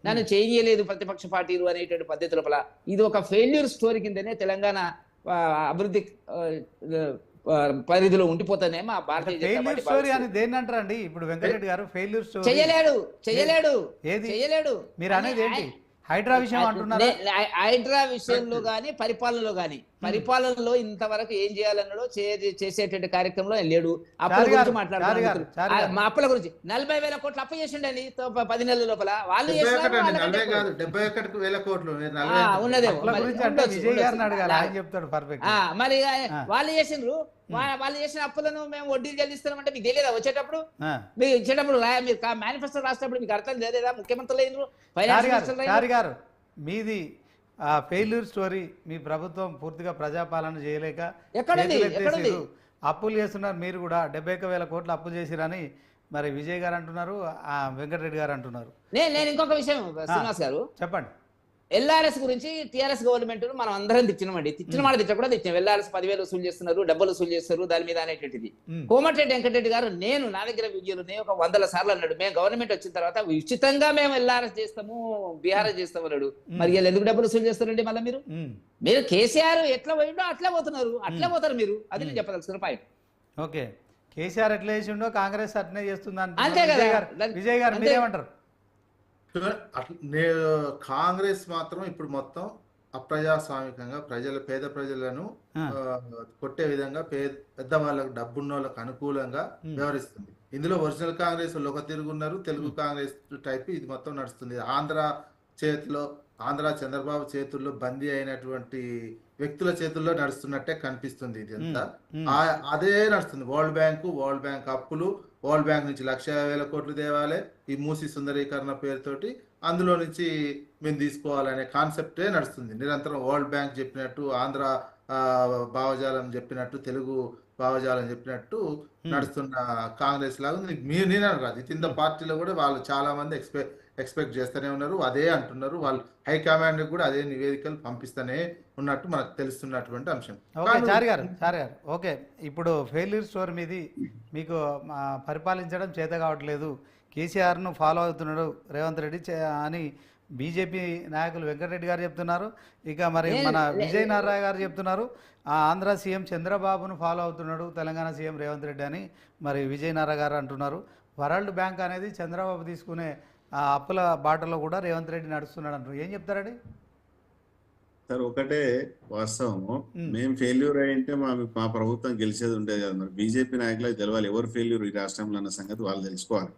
నన్ను చేయలేదు ప్రతిపక్ష పార్టీలు అనేటువంటి పద్ధతి లోపల ఇది ఒక ఫెయిల్యూర్ స్టోరీ కిందనే తెలంగాణ అభివృద్ధి పరిధిలో ఉండిపోతానే మా భారతీయ జనతా పార్టీ స్టోరీ అని దేన్ని అంటారండి? ఇప్పుడు వెంకటరెడ్డి గారు ఫెయిల్యూర్ స్టోరీ చేయలేడు. మీరు అనేది ఏంటి? హైడ్రా విషయం అంటున్నారు. హైడ్రా విషయంలో గానీ పరిపాలనలో ఇంతవరకు ఏం చేయాలన్నాడో చేసేటువంటి కార్యక్రమంలో లేడు. అప్పుల గురించి మాట్లాడుతున్నారు. మా అప్పుల గురించి 40,000 కోట్లు అప్పు చేసిండని 10 నెలల లోపల వాళ్ళు ఉన్నదేమో. మరి వాళ్ళు చేసిండ్రు. వాళ్ళు చేసిన అప్పులను మేము వడ్డీలు చెల్లిస్తున్నామంటే మీకు తెలియదా వచ్చేటప్పుడు? ఆ. మీరు ఇచ్చేటప్పుడు మీరు మేనిఫెస్టో రాసేటప్పుడు మీకు అర్థం లేదా? ముఖ్యమంత్రులు అయినరు, ఫైనాన్స్ మినిస్టర్లు అయినరు. చారి గారు మీది ఫెయిల్యూర్ స్టోరీ. మీ ప్రభుత్వం పూర్తిగా ప్రజాపాలన చేయలేక ఎక్కడుంది? చేతులు ఎత్తేసిర్రు. ఎక్కడుంది? అప్పులు చేస్తున్నారు. మీరు కూడా 71,000 కోట్లు అప్పు చేసిరని మరి విజయ్ గారు అంటున్నారు, వెంకటరెడ్డి గారు అంటున్నారు. నేను ఇంకొక విషయం శ్రీనివాస్ గారు, చెప్పండి. ఎల్ఆర్ఎస్ గురించి టీఆర్ఎస్ గవర్నమెంట్ మనం అందరం తిచ్చినామండి. తిచ్చిన మాట తిట్టకుండా తెచ్చాం. ఎల్ఆర్ఎస్ 10,000 వసూలు చేస్తున్నారు, డబ్బులు వసూలు చేస్తారు దాని మీద అనేటువంటిది. కోమటిరెడ్డి వెంకటరెడ్డి గారు నా దగ్గర వీడియోలు ఒక 100 సార్లు అన్నాడు, మేము గవర్నమెంట్ వచ్చిన తర్వాత ఉచితంగా మేము ఎల్ఆర్ఎస్ చేస్తాము, బీఆర్ఎస్ చేస్తాం అన్నాడు. మరి వీళ్ళు ఎందుకు డబ్బులు వసూలు చేస్తారండి? మళ్ళీ మీరు కేసీఆర్ ఎట్లా పోయిండో అట్లా పోతున్నారు, అట్లా పోతారు మీరు. అది నేను చెప్పదలుచుకున్న పాయింట్. ఓకే, కేసీఆర్ ఎట్లా చేసిండో కాంగ్రెస్ అట్నే చేస్తుంది అంతే కదా. విజయ్ గారు మీరేమంటారు? కాంగ్రెస్ మాత్రం ఇప్పుడు మొత్తం అప్రజాస్వామికంగా పేద ప్రజలను కొట్టే విధంగా పెద్ద వాళ్ళకు డబ్బున్న వాళ్ళకు అనుకూలంగా వ్యవహరిస్తుంది. ఇందులో ఒరిజినల్ కాంగ్రెస్ వాళ్ళు ఒక తిరుగున్నారు, తెలుగు కాంగ్రెస్ టైప్ ఇది మొత్తం నడుస్తుంది. ఆంధ్ర చంద్రబాబు చేతుల్లో బందీ అయినటువంటి వ్యక్తుల చేతుల్లో నడుస్తున్నట్టే కనిపిస్తుంది. ఇది అంతా అదే నడుస్తుంది. వరల్డ్ బ్యాంక్ అప్పులు, వరల్డ్ బ్యాంక్ నుంచి 1,50,000 కోట్లు తేవాలి, ఈ మూసి సుందరీకరణ పేరుతోటి అందులో నుంచి మేము తీసుకోవాలనే కాన్సెప్టే నడుస్తుంది నిరంతరం. వరల్డ్ బ్యాంక్ చెప్పినట్టు, ఆంధ్ర భావజాలం చెప్పినట్టు, తెలుగు భావజాలం చెప్పినట్టు నడుస్తున్న కాంగ్రెస్ లాగా ఉంది. నేనే కాదు, ఇట్ ఇన్ ద పార్టీలో కూడా వాళ్ళు చాలా మంది ఎక్స్పెక్ట్ చేస్తూనే ఉన్నారు, అదే అంటున్నారు. వాళ్ళు హైకమాండ్ కూడా అదే నివేదికలు పంపిస్తూనే ఉన్నట్టు మనకు తెలుస్తున్నటువంటి అంశం. ఓకే చారి గారు ఓకే, ఇప్పుడు ఫెయిల్యూర్ స్టోరీ మీది. మీకు పరిపాలించడం చేత కావట్లేదు, కేసీఆర్ను ఫాలో అవుతున్నాడు రేవంత్ రెడ్డి అని బీజేపీ నాయకులు వెంకటరెడ్డి గారు చెప్తున్నారు. ఇక మరి మన విజయ్ నారాయణ గారు చెప్తున్నారు, ఆంధ్ర సీఎం చంద్రబాబును ఫాలో అవుతున్నాడు తెలంగాణ సీఎం రేవంత్ రెడ్డి అని మరి విజయ్ నారాయణ గారు అంటున్నారు. వరల్డ్ బ్యాంక్ అనేది చంద్రబాబు తీసుకునే అప్పుల బాటలో కూడా రేవంత్ రెడ్డి నడుస్తున్నాడు అంటారు. ఏం చెప్తారండి? సార్ ఒకటే వాస్తవము, మేము ఫెయిల్యూర్ అయ్యింటే మా ప్రభుత్వం గెలిచేది ఉండేది కదా. మరి బీజేపీ నాయకులకు తెలవాలి ఎవరు ఫెయిల్యూర్ ఈ రాష్ట్రంలో అన్న సంగతి వాళ్ళు తెలుసుకోవాలి.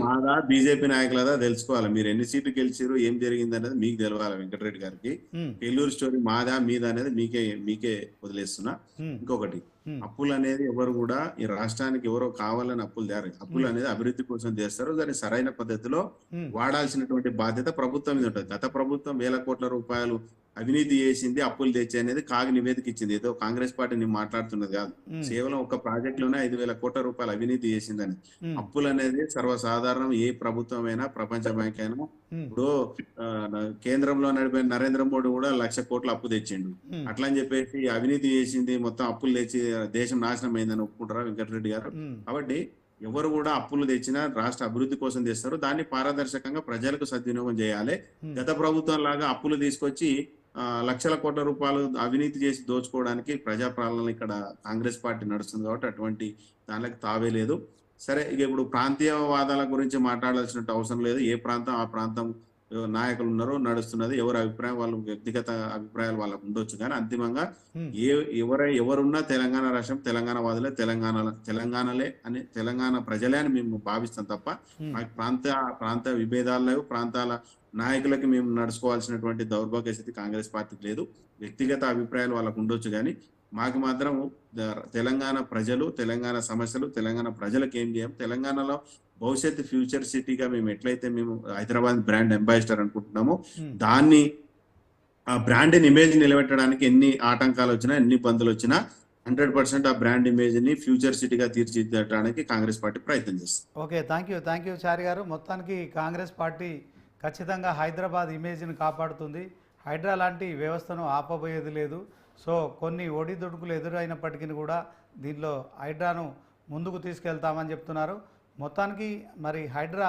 మాదా బీజేపీ నాయకులదా తెలుసుకోవాలి. మీరు ఎన్ని సీట్లు గెలిచారు, ఏం జరిగింది అనేది మీకు తెలవాలి. వెంకటరెడ్డి గారికి ఫెయిల్యూర్ స్టోరీ మాదా మీద అనేది మీకే వదిలేస్తున్నా. ఇంకొకటి, అప్పులు అనేది ఎవరు కూడా ఈ రాష్ట్రానికి ఎవరో కావాలని అప్పులు తేరు. అప్పులు అనేది అభివృద్ధి కోసం చేస్తారు, దాన్ని సరైన పద్ధతిలో వాడాల్సినటువంటి బాధ్యత ప్రభుత్వం మీద ఉంటుంది. గత ప్రభుత్వం 1,000 కోట్ల రూపాయలు అవినీతి చేసింది, అప్పులు తెచ్చి అనేది కాగి నివేదిక ఇచ్చింది. ఏదో కాంగ్రెస్ పార్టీ నేను మాట్లాడుతున్నది కాదు, కేవలం ఒక ప్రాజెక్ట్ లోనే 5,000 కోట్ల రూపాయలు అవినీతి చేసిందని. అప్పులు అనేది సర్వసాధారణం, ఏ ప్రభుత్వం అయినా, ప్రపంచ బ్యాంక్ అయినా. ఇప్పుడు కేంద్రంలో నడిపే నరేంద్ర మోడీ కూడా 1,00,000 కోట్ల అప్పు తెచ్చిండు. అట్లా అని చెప్పేసి అవినీతి చేసింది, మొత్తం అప్పులు తెచ్చి దేశం నాశనం అయిందని ఒప్పుకుంటారా వెంకటరెడ్డి గారు? కాబట్టి ఎవరు కూడా అప్పులు తెచ్చినా రాష్ట్ర అభివృద్ధి కోసం తెస్తారు, దాన్ని పారదర్శకంగా ప్రజలకు సద్వినియోగం చేయాలి. గత ప్రభుత్వం లాగా అప్పులు తీసుకొచ్చి లక్షల కోట్ల రూపాయలు అవినీతి చేసి దోచుకోవడానికి ప్రజాపాలన ఇక్కడ కాంగ్రెస్ పార్టీ నడుస్తుంది. కాబట్టి అటువంటి దానికి తావే లేదు. సరే, ఇక ఇప్పుడు ప్రాంతీయవాదాల గురించి మాట్లాడాల్సిన అవసరం లేదు. ఏ ప్రాంతం ఆ ప్రాంతం నాయకులు ఉన్నారో నడుస్తున్నది. ఎవరి అభిప్రాయం వాళ్ళు, వ్యక్తిగత అభిప్రాయాలు వాళ్ళకు ఉండొచ్చు, కానీ అంతిమంగా ఎవరున్నా తెలంగాణ రాష్ట్రం తెలంగాణ వాదులే, తెలంగాణలే అని, తెలంగాణ ప్రజలే అని మేము భావిస్తాం తప్ప ప్రాంత విభేదాలు లేవు. ప్రాంతాల నాయకులకి మేము నడుచుకోవాల్సినటువంటి దౌర్భాగ్య స్థితి కాంగ్రెస్ పార్టీకి లేదు. వ్యక్తిగత అభిప్రాయాలు వాళ్ళకు ఉండొచ్చు, కానీ మాకు మాత్రం తెలంగాణ ప్రజలు, తెలంగాణ సమస్యలు, తెలంగాణ ప్రజలకు ఏం చేయం, తెలంగాణలో భవిష్యత్తు ఫ్యూచర్ సిటీగా మేము ఎట్లయితే మేము హైదరాబాద్ బ్రాండ్ అంబాసిడర్ అనుకుంటున్నామో, దాన్ని ఆ బ్రాండ్ ఇమేజ్ నిలబెట్టడానికి ఎన్ని ఆటంకాలు వచ్చినా, ఎన్ని ఇబ్బందులు వచ్చినా 100% ఆ బ్రాండ్ ఇమేజ్ ని ఫ్యూచర్ సిటీగా తీర్చిదిద్దడానికి కాంగ్రెస్ పార్టీ ప్రయత్నం చేస్తుంది. ఓకే, థ్యాంక్ యూ చారి గారు. మొత్తానికి కాంగ్రెస్ పార్టీ ఖచ్చితంగా హైదరాబాద్ ఇమేజ్ని కాపాడుతుంది. హైడ్రా లాంటి వ్యవస్థను ఆపబోయేది లేదు. సో కొన్ని ఒడిదుడుకులు ఎదురైనప్పటికీ కూడా దీనిలో హైడ్రాను ముందుకు తీసుకెళ్తామని చెప్తున్నారు. మొత్తానికి మరి హైడ్రా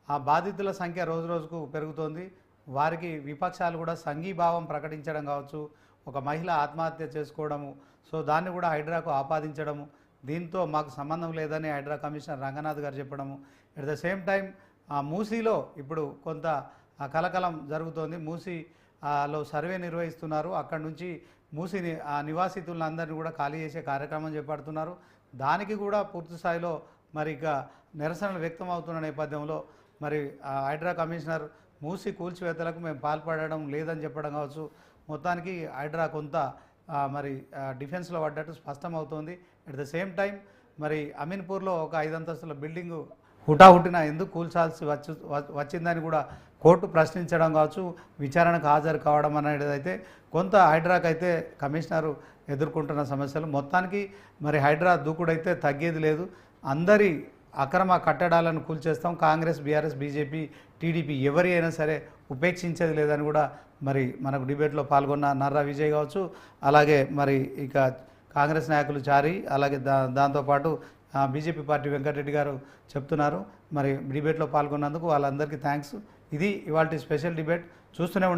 ఆ బాధితుల సంఖ్య రోజు రోజుకు పెరుగుతోంది. వారికి విపక్షాలు కూడా సంఘీభావం ప్రకటించడం కావచ్చు, ఒక మహిళ ఆత్మహత్య చేసుకోవడము, సో దాన్ని కూడా హైడ్రాకు ఆపాదించడము, దీంతో మాకు సంబంధం లేదని హైడ్రా కమిషనర్ రంగనాథ్ గారు చెప్పడము. ఎట్ ద సేమ్ టైం మూసీలో ఇప్పుడు కొంత కలకలం జరుగుతోంది. మూసీలో సర్వే నిర్వహిస్తున్నారు. అక్కడి నుంచి మూసీ నివాసితులందరినీ కూడా ఖాళీ చేసే కార్యక్రమం చేపడుతున్నారు. దానికి కూడా పూర్తి స్థాయిలో మరి ఇక నిరసనలు వ్యక్తం అవుతున్న నేపథ్యంలో మరి హైడ్రా కమిషనర్ మూసీ కూల్చివేతలకు మేము పాల్పడడం లేదని చెప్పడం కావచ్చు. మొత్తానికి హైడ్రా కొంత మరి డిఫెన్స్లో పడ్డట్టు స్పష్టం అవుతోంది. అట్ ద సేమ్ టైం మరి అమీన్పూర్లో ఒక 5 అంతస్తుల బిల్డింగు హుటాహుటిన ఎందుకు కూల్చాల్సి వచ్చిందని కూడా కోర్టు ప్రశ్నించడం కావచ్చు, విచారణకు హాజరు కావడం అనేది అయితే కొంత హైడ్రాకి అయితే కమిషనరు ఎదుర్కొంటున్న సమస్యలు. మొత్తానికి మరి హైడ్రా దూకుడైతే తగ్గేది లేదు. అందరి అక్రమ కట్టడాలను కూల్చేస్తాం, కాంగ్రెస్, బీఆర్ఎస్, బీజేపీ, టీడీపీ ఎవరి అయినా సరే ఉపేక్షించేది లేదని కూడా మరి మనకు డిబేట్లో పాల్గొన్న నర్రా విజయ్ కావచ్చు, అలాగే మరి ఇక కాంగ్రెస్ నాయకులు చారి, అలాగే దాంతోపాటు బీజేపీ పార్టీ వెంకటరెడ్డి గారు చెప్తున్నారు. మరి డిబేట్లో పాల్గొన్నందుకు వాళ్ళందరికీ థ్యాంక్స్. ఇది ఇవాల్టి స్పెషల్ డిబేట్. చూస్తూనే ఉండండి.